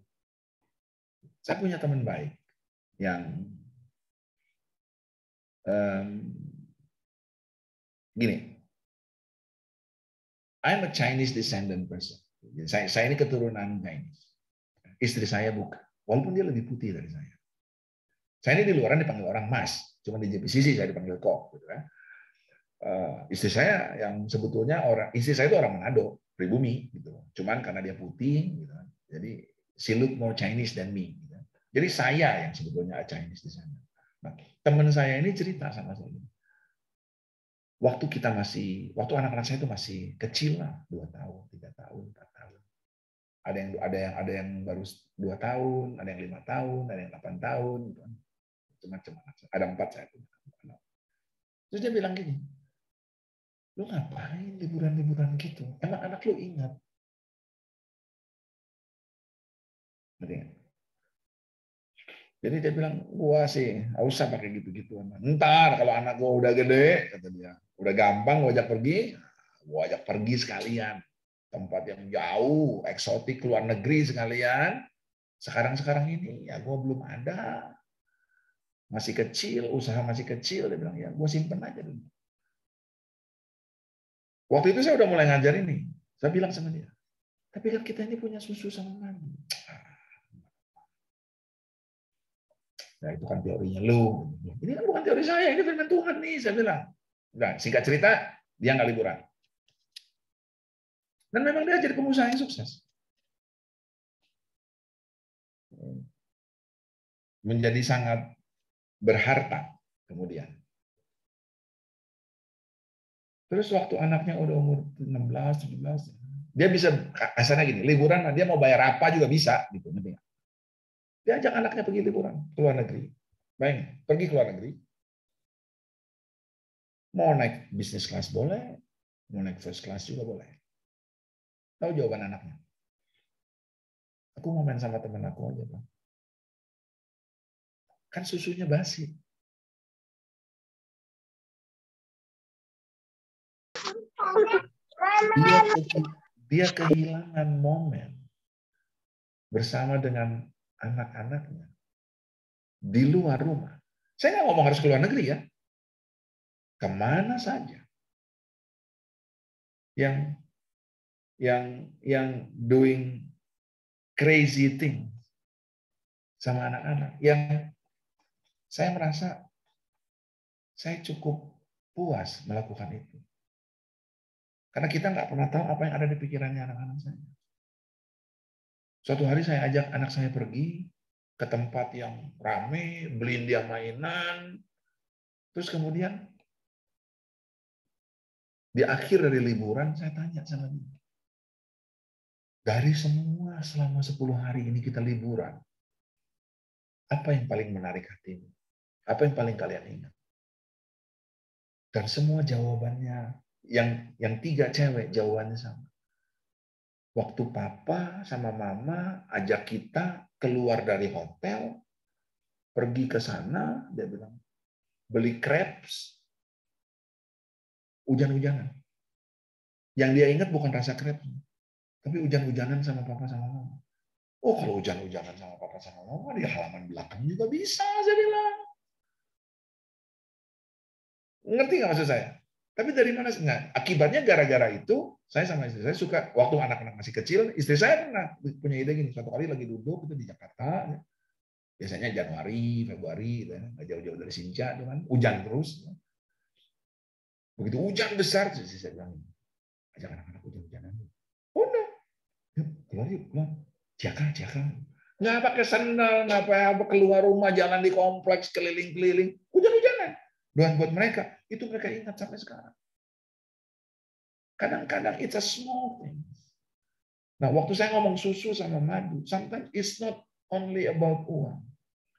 saya punya teman baik yang gini. I'm a Chinese descendant person. Saya ini keturunan Chinese. Istri saya bukan, walaupun dia lebih putih dari saya. Saya ini di luaran dipanggil orang Mas, cuma di JPCC saya dipanggil Kok, gitu kan. Istri saya yang sebetulnya istri saya itu orang Manado, pribumi, gitu. Cuman karena dia putih, gitu. Jadi she look more Chinese than me. Gitu. Jadi saya yang sebetulnya Chinese di sana. Nah, teman saya ini cerita sama saya. Waktu anak-anak saya itu masih kecil lah, 2 tahun, 3 tahun, 4 tahun. Ada yang baru 2 tahun, ada yang 5 tahun, ada yang 8 tahun, gitu. Macam-macam. Ada 4 saya punya. Terus dia bilang gini, lu ngapain liburan-liburan gitu? Emang anak lu ingat? Jadi dia bilang, gua sih nggak usah pakai gitu-gituan. Ntar kalau anak gua udah gede, kata dia, udah gampang gua ajak pergi sekalian. Tempat yang jauh, eksotik, luar negeri sekalian. Sekarang ini ya gua belum ada. Masih kecil, usaha masih kecil. Dia bilang, ya gua simpen aja dulu. Waktu itu saya udah mulai ngajar ini. Saya bilang sama dia, tapi kan kita ini punya susu sama madu. Nah, itu kan teorinya lu. Ini kan bukan teori saya, ini firman Tuhan nih, saya bilang. Nah, singkat cerita, dia nggak liburan. Dan memang dia jadi pengusaha yang sukses. Menjadi sangat berharta kemudian. Terus waktu anaknya udah umur 16, 17, dia bisa, asalnya gini, liburan, dia mau bayar apa juga bisa. Gitu. Dia ajak anaknya pergi liburan ke luar negeri. Baik, pergi ke luar negeri. Mau naik bisnis kelas boleh, mau naik first class juga boleh. Tahu jawaban anaknya? Aku mau main sama teman aku aja, Bang. Kan susunya basi. Dia kehilangan momen bersama dengan anak-anaknya di luar rumah. Saya nggak ngomong harus ke luar negeri ya. Kemana saja. Yang doing crazy thing sama anak-anak. Yang saya merasa saya cukup puas melakukan itu. Karena kita nggak pernah tahu apa yang ada di pikirannya anak-anak saya. Suatu hari saya ajak anak saya pergi ke tempat yang rame, beliin dia mainan, terus kemudian di akhir dari liburan saya tanya sama dia, dari semua selama 10 hari ini kita liburan, apa yang paling menarik hatimu? Apa yang paling kalian ingat? Dan semua jawabannya, yang 3 cewek jawabannya sama. Waktu papa sama mama ajak kita keluar dari hotel, pergi ke sana, dia bilang, beli crepes, hujan-hujanan. Yang dia ingat bukan rasa crepes, tapi hujan-hujanan sama papa sama mama. Oh, kalau hujan-hujanan sama papa sama mama, di halaman belakang juga bisa, saya bilang. Ngerti nggak maksud saya? Tapi dari mana? Nah, akibatnya gara-gara itu, saya sama istri saya suka, waktu anak-anak masih kecil, istri saya pernah punya ide gini, suatu kali lagi duduk itu di Jakarta, biasanya Januari, Februari, nggak jauh-jauh dari Sinca, kan hujan terus. Begitu hujan besar, saya bilang, ajak anak-anak hujan-hujanan. Udah, yuk keluar yuk, Jaka. Nggak pakai sandal, nggak apa keluar rumah, jalan di kompleks, keliling-keliling, hujan-hujanan. Dan buat mereka, itu mereka ingat sampai sekarang. Kadang-kadang it's a small thing. Nah, waktu saya ngomong susu sama madu, sometimes it's not only about uang.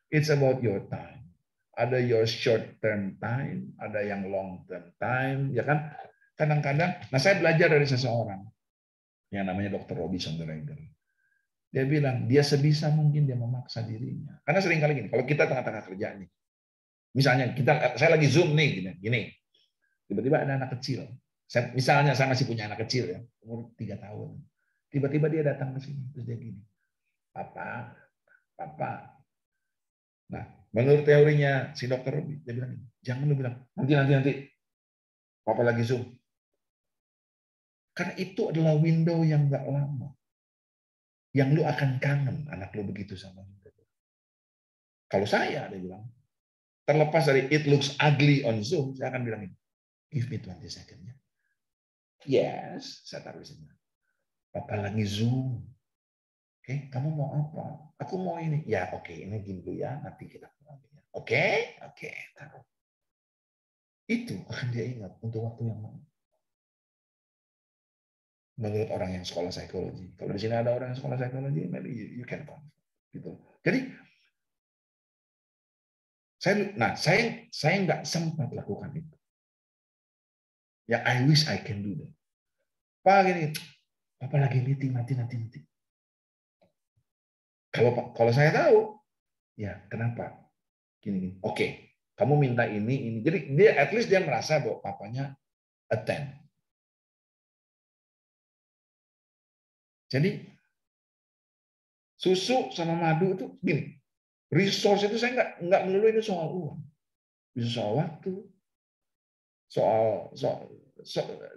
It's about your time. Ada your short term time, ada yang long term time, ya kan? Kadang-kadang, nah saya belajar dari seseorang. yang namanya Dr. Robbie Sonderegger. Dia bilang, dia sebisa mungkin dia memaksa dirinya. Karena sering kali gini, kalau kita tengah-tengah kerja nih, misalnya saya lagi Zoom nih, gini, tiba-tiba ada anak kecil. Misalnya saya masih punya anak kecil ya, umur 3 tahun. Tiba-tiba dia datang ke sini, terus dia gini, Papa. Nah, menurut teorinya si Dr. Robbie, dia bilang, jangan lu bilang, nanti, Papa lagi Zoom. Karena itu adalah window yang nggak lama. Yang lu akan kangen anak lu begitu sama lu. Kalau saya, dia bilang, terlepas dari it looks ugly on Zoom, saya akan bilang ini, give me 20 seconds. Yes, saya taruh di sini. Papa lagi Zoom. Oke, kamu mau apa? Aku mau ini. Ya, oke, ini gini dulu ya, nanti kita lagi. Oke, taruh. Itu akan dia ingat untuk waktu yang lama. Menurut orang yang sekolah psikologi. Kalau di sini ada orang yang sekolah psikologi, maybe you can confirm. Gitu. Jadi, saya nggak sempat lakukan itu. Ya, I wish I can do that. Pak gini, Papa lagi meeting nanti. Kalau saya tahu, ya kenapa? Gini. Oke, kamu minta ini. Jadi dia at least dia merasa bahwa papanya attend. Jadi susu sama madu itu gini, resource itu saya nggak melulu ini soal uang, bisa soal waktu,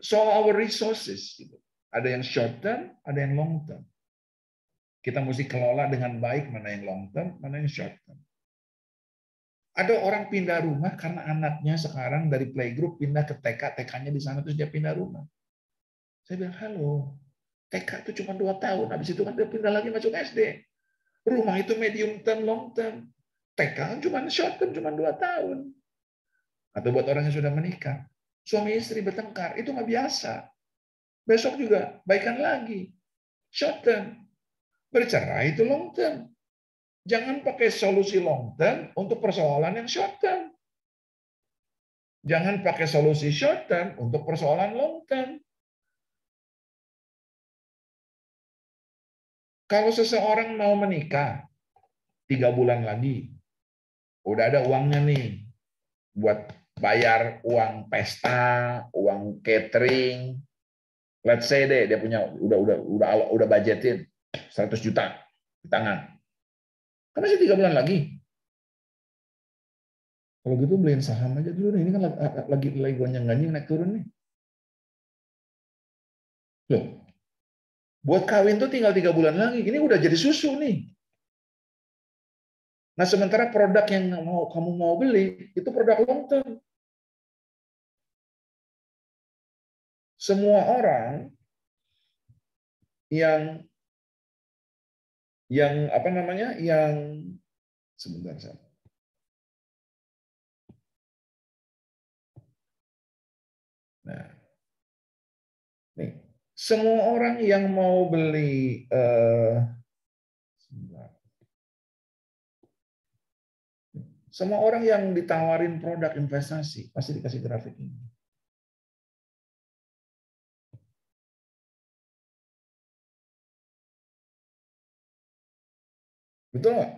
soal our resources. Gitu. Ada yang short term, ada yang long term. Kita mesti kelola dengan baik mana yang long term, mana yang short term. Ada orang pindah rumah karena anaknya sekarang dari playgroup pindah ke TK, TK-nya di sana terus dia pindah rumah. Saya bilang, halo, TK itu cuma 2 tahun, habis itu kan dia pindah lagi masuk SD. Rumah itu medium term, long term. TK kan cuma short term, cuma 2 tahun. Atau buat orang yang sudah menikah, suami istri bertengkar, itu nggak biasa. Besok juga baikan lagi. Short term. Bercerai itu long term. Jangan pakai solusi long term untuk persoalan yang short term. Jangan pakai solusi short term untuk persoalan long term. Kalau seseorang mau menikah 3 bulan lagi, udah ada uangnya nih buat bayar uang pesta, uang catering. Let's say deh dia punya udah budgetin 100 juta di tangan. Kan masih 3 bulan lagi. Kalau gitu beliin saham aja dulu nih. Ini kan lagi gonjang-ganjing naik turun nih. Loh, buat kawin tuh tinggal 3 bulan lagi. Ini udah jadi susu nih. Nah, sementara produk yang kamu mau beli itu produk long term. Semua orang yang apa namanya? Yang sebentar saya. Nah, nih, semua orang yang mau beli semua orang yang ditawarin produk investasi pasti dikasih grafik ini. Betul nggak?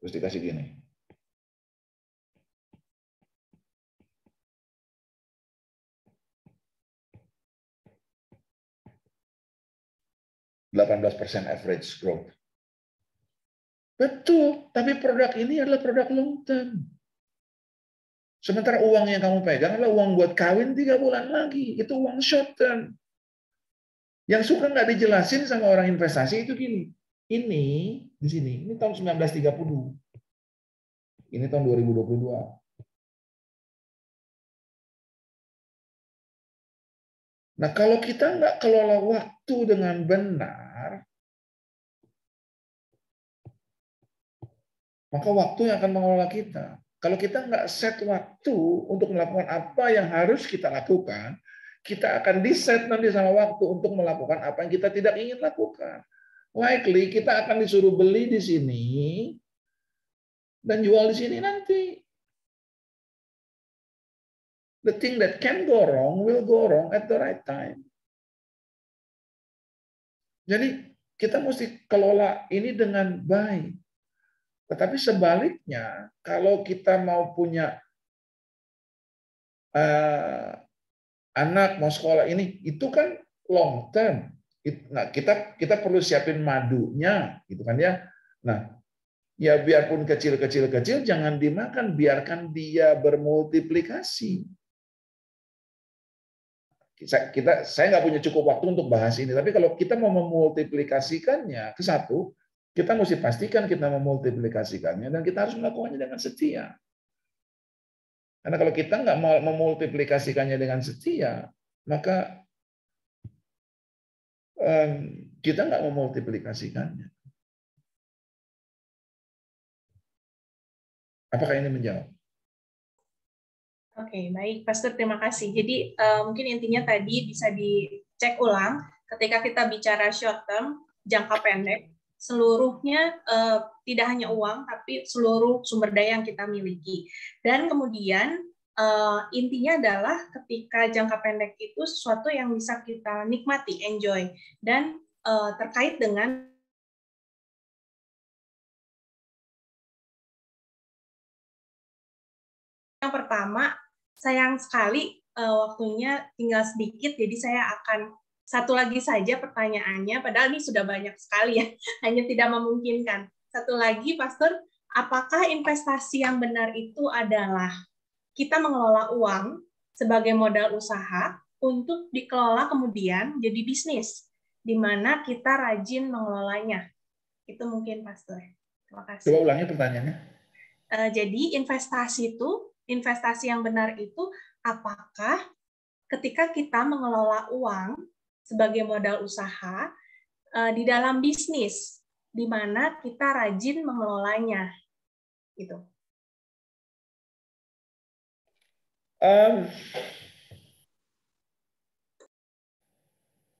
Terus dikasih gini. %18% average growth. Betul, tapi produk ini adalah produk long term. Sementara uang yang kamu pegang adalah uang buat kawin 3 bulan lagi. Itu uang short term. Yang suka nggak dijelasin sama orang investasi itu gini. Ini di sini, ini tahun 1930. Ini tahun 2022. Nah, kalau kita nggak kelola waktu dengan benar, maka waktu yang akan mengelola kita. Kalau kita nggak set waktu untuk melakukan apa yang harus kita lakukan, kita akan di-set nanti sama waktu untuk melakukan apa yang kita tidak ingin lakukan. Likely kita akan disuruh beli di sini dan jual di sini nanti. The thing that can go wrong will go wrong at the right time. Jadi kita mesti kelola ini dengan baik. Tetapi sebaliknya, kalau kita mau punya anak mau sekolah ini, itu kan long term. Nah, kita perlu siapin madunya, gitu kan ya. Nah, ya biarpun kecil-kecil jangan dimakan, biarkan dia bermultiplikasi. Saya nggak punya cukup waktu untuk bahas ini, tapi kalau kita mau memultiplikasikannya ke satu, kita mesti pastikan kita memultiplikasikannya dan kita harus melakukannya dengan setia. Karena kalau kita nggak mau memultiplikasikannya dengan setia, maka kita nggak memultiplikasikannya. Apakah ini menjawab? Oke, baik, Pastor. Terima kasih. Jadi mungkin intinya tadi bisa dicek ulang ketika kita bicara short term, jangka pendek, seluruhnya tidak hanya uang, tapi seluruh sumber daya yang kita miliki. Dan kemudian intinya adalah ketika jangka pendek itu sesuatu yang bisa kita nikmati, enjoy, dan terkait dengan yang pertama, sayang sekali waktunya tinggal sedikit, jadi saya akan satu lagi saja pertanyaannya, padahal ini sudah banyak sekali ya, hanya tidak memungkinkan. Satu lagi, Pastor, apakah investasi yang benar itu adalah kita mengelola uang sebagai modal usaha untuk dikelola kemudian jadi bisnis, di mana kita rajin mengelolanya? Itu mungkin, Pastor. Terima kasih. Coba ulangi pertanyaannya. Jadi investasi yang benar itu apakah ketika kita mengelola uang sebagai modal usaha di dalam bisnis, di mana kita rajin mengelolanya, gitu.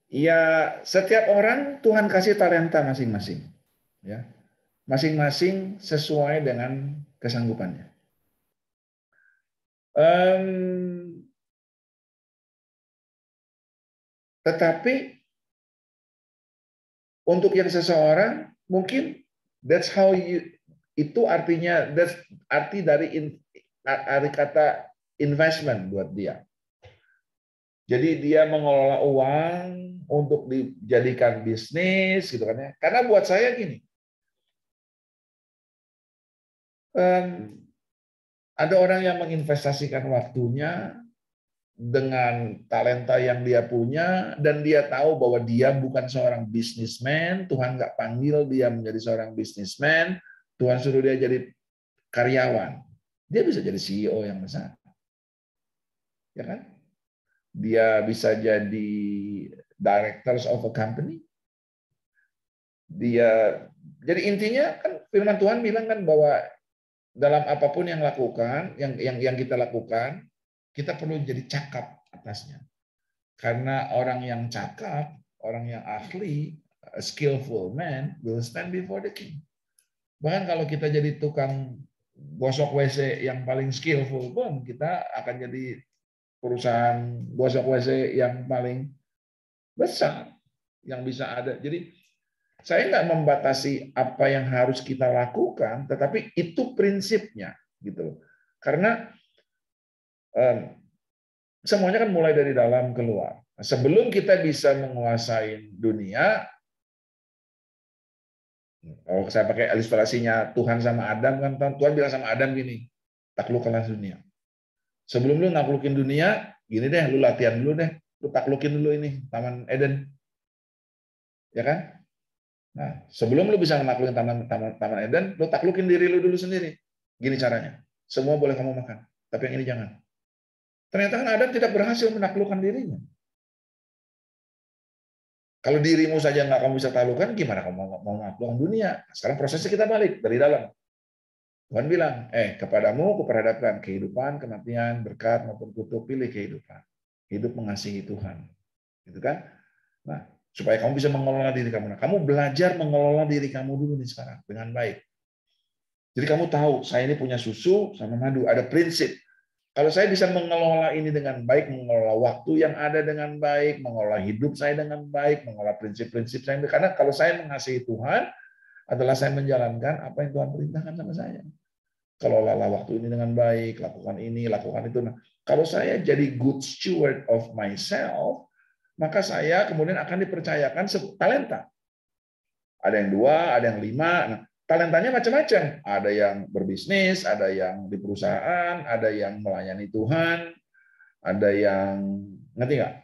Ya, setiap orang Tuhan kasih talenta masing-masing, ya, masing-masing sesuai dengan kesanggupannya. Tetapi untuk yang seseorang mungkin that's how itu artinya arti dari kata investment buat dia. Jadi dia mengelola uang untuk dijadikan bisnis gitu kan ya. Karena buat saya gini. Ada orang yang menginvestasikan waktunya dengan talenta yang dia punya, dan dia tahu bahwa dia bukan seorang bisnismen, Tuhan nggak panggil dia menjadi seorang bisnismen, Tuhan suruh dia jadi karyawan. Dia bisa jadi CEO yang besar. Ya kan? Dia bisa jadi directors of a company. Jadi intinya kan firman Tuhan bilang kan bahwa dalam apapun yang kita lakukan, kita perlu jadi cakap atasnya. Karena orang yang cakap, orang yang ahli, a skillful man will stand before the king. Bahkan kalau kita jadi tukang gosok WC yang paling skillful pun, kita akan jadi perusahaan gosok WC yang paling besar yang bisa ada. Jadi saya nggak membatasi apa yang harus kita lakukan, tetapi itu prinsipnya, gitu. Karena semuanya kan mulai dari dalam keluar. Sebelum kita bisa menguasai dunia, kalau saya pakai ilustrasinya Tuhan sama Adam kan, Tuhan bilang sama Adam gini, taklukkanlah dunia. Sebelum lu naklukin dunia, gini deh, lu latihan dulu deh, lu taklukin dulu ini Taman Eden, ya kan? Nah, sebelum lu bisa menaklukin Taman Eden, lu taklukin diri lu dulu sendiri. Gini caranya. Semua boleh kamu makan, tapi yang ini jangan. Ternyata kan Adam tidak berhasil menaklukkan dirinya. Kalau dirimu saja nggak kamu bisa taklukkan, gimana kamu mau menaklukkan dunia? Sekarang prosesnya kita balik dari dalam. Tuhan bilang, kepadamu kuperhadapkan kehidupan, kematian, berkat maupun kutuk, pilih kehidupan. Hidup mengasihi Tuhan. Gitu kan? Nah, supaya kamu bisa mengelola diri kamu. Nah, kamu belajar mengelola diri kamu dulu nih sekarang dengan baik. Jadi kamu tahu, saya ini punya susu sama madu, ada prinsip. Kalau saya bisa mengelola ini dengan baik, mengelola waktu yang ada dengan baik, mengelola hidup saya dengan baik, mengelola prinsip-prinsip saya. Karena kalau saya mengasihi Tuhan, adalah saya menjalankan apa yang Tuhan perintahkan sama saya. Kelolalah waktu ini dengan baik, lakukan ini, lakukan itu. Nah, kalau saya jadi good steward of myself, maka saya kemudian akan dipercayakan talenta. Ada yang 2, ada yang 5. Nah, talentanya macam-macam. Ada yang berbisnis, ada yang di perusahaan, ada yang melayani Tuhan, ada yang ngerti nggak?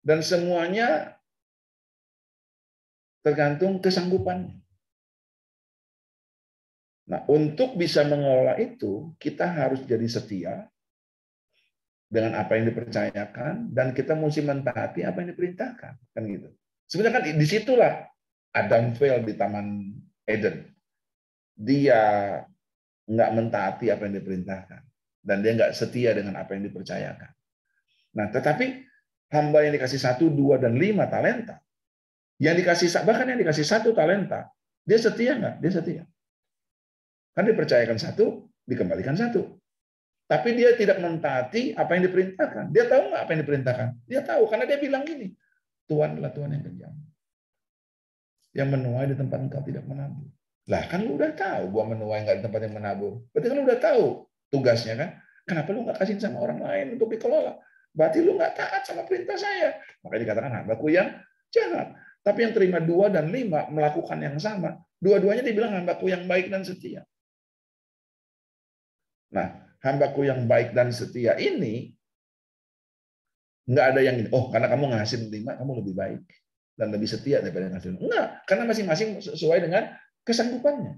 Dan semuanya tergantung kesanggupannya. Nah, untuk bisa mengelola itu, kita harus jadi setia dengan apa yang dipercayakan, dan kita mesti mentaati apa yang diperintahkan, kan gitu. Sebenarnya kan disitulah Adam fail di Taman Eden. Dia nggak mentaati apa yang diperintahkan, dan dia nggak setia dengan apa yang dipercayakan. Nah, tetapi hamba yang dikasih 1, 2, dan 5 talenta, bahkan yang dikasih 1 talenta, dia setia nggak? Dia setia. Kan dipercayakan 1, dikembalikan 1. Tapi dia tidak mentaati apa yang diperintahkan. Dia tahu nggak apa yang diperintahkan? Dia tahu, karena dia bilang gini, Tuhan adalah Tuhan yang kejam, yang menuai di tempat engkau tidak menabur. Lah kan lu udah tahu gua menuai nggak di tempat yang menabur. Berarti kan lu udah tahu tugasnya kan? Kenapa lu nggak kasih sama orang lain untuk dikelola? Berarti lu nggak taat sama perintah saya. Makanya dikatakan hambaku yang jahat. Tapi yang terima 2 dan 5 melakukan yang sama. Dua-duanya dibilang hambaku yang baik dan setia. Nah, hambaku yang baik dan setia ini nggak ada yang ini, oh karena kamu ngasih 5, kamu lebih baik dan lebih setia daripada ngasih. Enggak, karena masing-masing sesuai dengan kesanggupannya.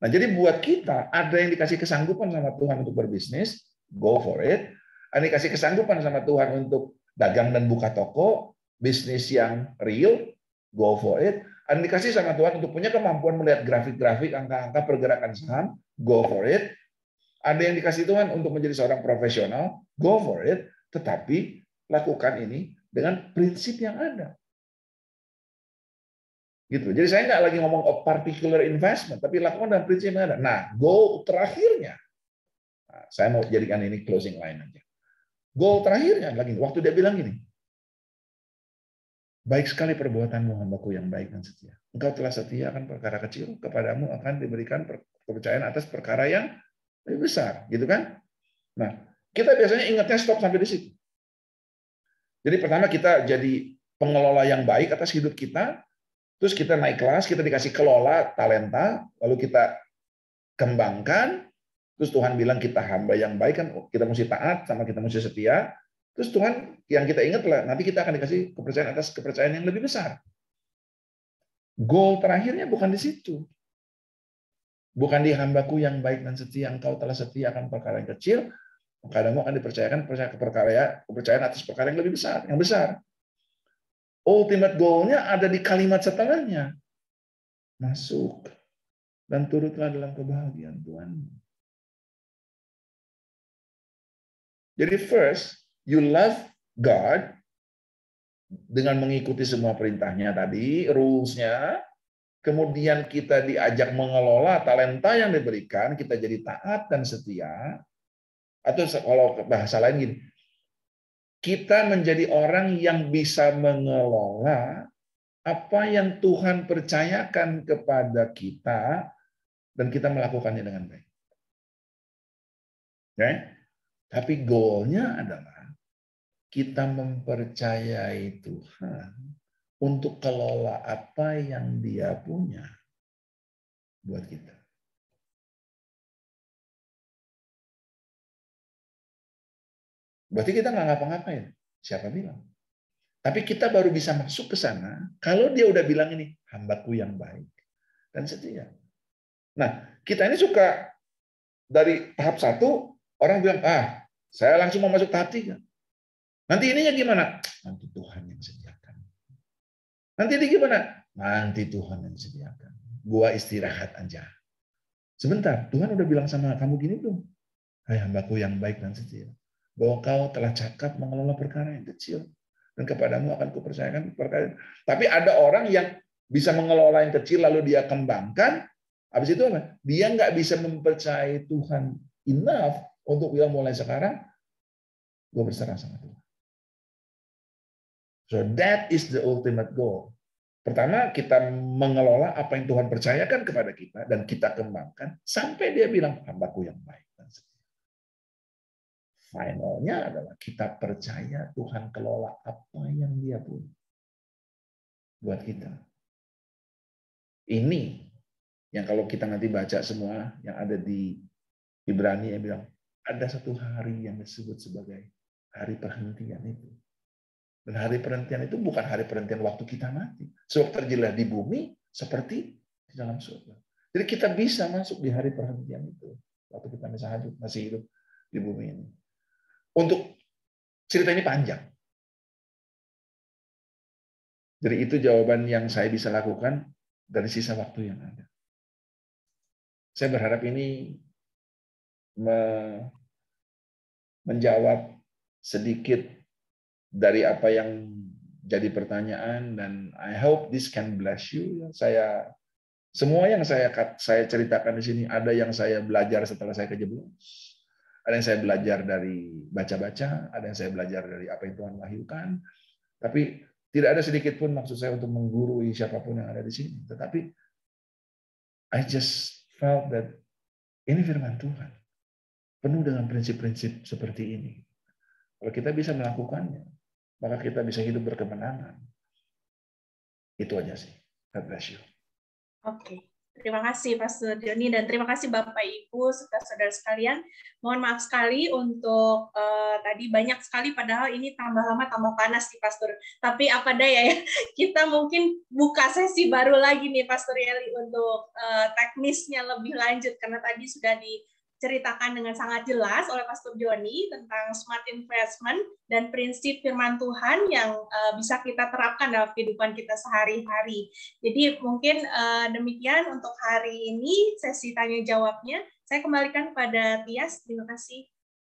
Nah, jadi buat kita, ada yang dikasih kesanggupan sama Tuhan untuk berbisnis, go for it. Ada yang dikasih kesanggupan sama Tuhan untuk dagang dan buka toko, bisnis yang real, go for it. Ada yang dikasih sama Tuhan untuk punya kemampuan melihat grafik-grafik, angka-angka pergerakan saham, go for it. Ada yang dikasih Tuhan untuk menjadi seorang profesional, go for it. Tetapi lakukan ini dengan prinsip yang ada. Gitu. Jadi saya nggak lagi ngomong of particular investment, tapi lakukan dengan prinsip yang ada. Nah, goal terakhirnya, nah, saya mau jadikan ini closing line aja. Goal terakhirnya lagi, waktu dia bilang gini, baik sekali perbuatanmu hambaku yang baik dan setia. Engkau telah setia akan perkara kecil, kepadamu akan diberikan kepercayaan atas perkara yang lebih besar, gitu kan? Nah, kita biasanya ingatnya stop sampai di situ. Jadi pertama kita jadi pengelola yang baik atas hidup kita, terus kita naik kelas, kita dikasih kelola talenta, lalu kita kembangkan, terus Tuhan bilang kita hamba yang baik kan, kita mesti taat sama kita mesti setia. Terus Tuhan yang kita ingat lah, nanti kita akan dikasih kepercayaan atas kepercayaan yang lebih besar. Goal terakhirnya bukan di situ. Bukan di hambaku yang baik dan setia, engkau telah setia akan perkara yang kecil, kepadamu akan dipercayakan kepercayaan atas perkara yang lebih besar, yang besar. Ultimate goal-nya ada di kalimat setelahnya. Masuk dan turutlah dalam kebahagiaan Tuhan. Jadi first, you love God dengan mengikuti semua perintahnya tadi, rules-nya. Kemudian kita diajak mengelola talenta yang diberikan, kita jadi taat dan setia. Atau kalau bahasa lain gini, kita menjadi orang yang bisa mengelola apa yang Tuhan percayakan kepada kita dan kita melakukannya dengan baik. Okay? Tapi goalnya adalah kita mempercayai Tuhan untuk kelola apa yang Dia punya buat kita. Berarti kita nggak ngapa-ngapain. Siapa bilang? Tapi kita baru bisa masuk ke sana kalau Dia udah bilang ini, hambaku yang baik dan setia. Nah, kita ini suka dari tahap 1, orang bilang, saya langsung mau masuk tahap 3. Nanti ininya gimana? Nanti Tuhan yang sediakan. Nanti ini gimana? Nanti Tuhan yang sediakan. Gua istirahat aja. Sebentar, Tuhan udah bilang sama kamu gini belum? Hai hambaku yang baik dan setia, bahwa kau telah cakap mengelola perkara yang kecil, dan kepadamu akan kupercayakan perkara. Tapi ada orang yang bisa mengelola yang kecil lalu dia kembangkan, habis itu apa? Dia nggak bisa mempercayai Tuhan enough untuk bilang mulai sekarang gue berserah sama Tuhan. So that is the ultimate goal. Pertama, kita mengelola apa yang Tuhan percayakan kepada kita dan kita kembangkan sampai dia bilang hambaku yang baik. Finalnya adalah kita percaya Tuhan kelola apa yang dia punya buat kita. Ini yang kalau kita nanti baca semua yang ada di Ibrani yang bilang ada satu hari yang disebut sebagai hari perhentian itu. Dan hari perhentian itu bukan hari perhentian waktu kita mati. Sebab terjelah di bumi seperti di dalam surga. Jadi kita bisa masuk di hari perhentian itu. Waktu kita masih hidup di bumi ini. Untuk cerita ini panjang. Jadi itu jawaban yang saya bisa lakukan dari sisa waktu yang ada. Saya berharap ini menjawab sedikit dari apa yang jadi pertanyaan, dan I hope this can bless you. Semua yang saya ceritakan di sini ada yang saya belajar setelah saya kejeblos, ada yang saya belajar dari baca-baca, ada yang saya belajar dari apa yang Tuhan wahyukan. Tapi tidak ada sedikit pun maksud saya untuk menggurui siapapun yang ada di sini. Tetapi I just felt that ini firman Tuhan penuh dengan prinsip-prinsip seperti ini. Kalau kita bisa melakukannya, maka kita bisa hidup berkemenangan. Itu aja sih. God bless you. Oke. Terima kasih Pastor Joni, dan terima kasih Bapak Ibu serta saudara sekalian. Mohon maaf sekali untuk tadi banyak sekali, padahal ini tambah lama tambah panas nih Pastor. Tapi apa daya ya, kita mungkin buka sesi baru lagi nih Pastor Yeli untuk teknisnya lebih lanjut, karena tadi sudah diceritakan dengan sangat jelas oleh Pastor Joni tentang smart investment dan prinsip firman Tuhan yang bisa kita terapkan dalam kehidupan kita sehari-hari. Jadi mungkin demikian untuk hari ini sesi tanya jawabnya. Saya kembalikan pada Tias. Terima kasih.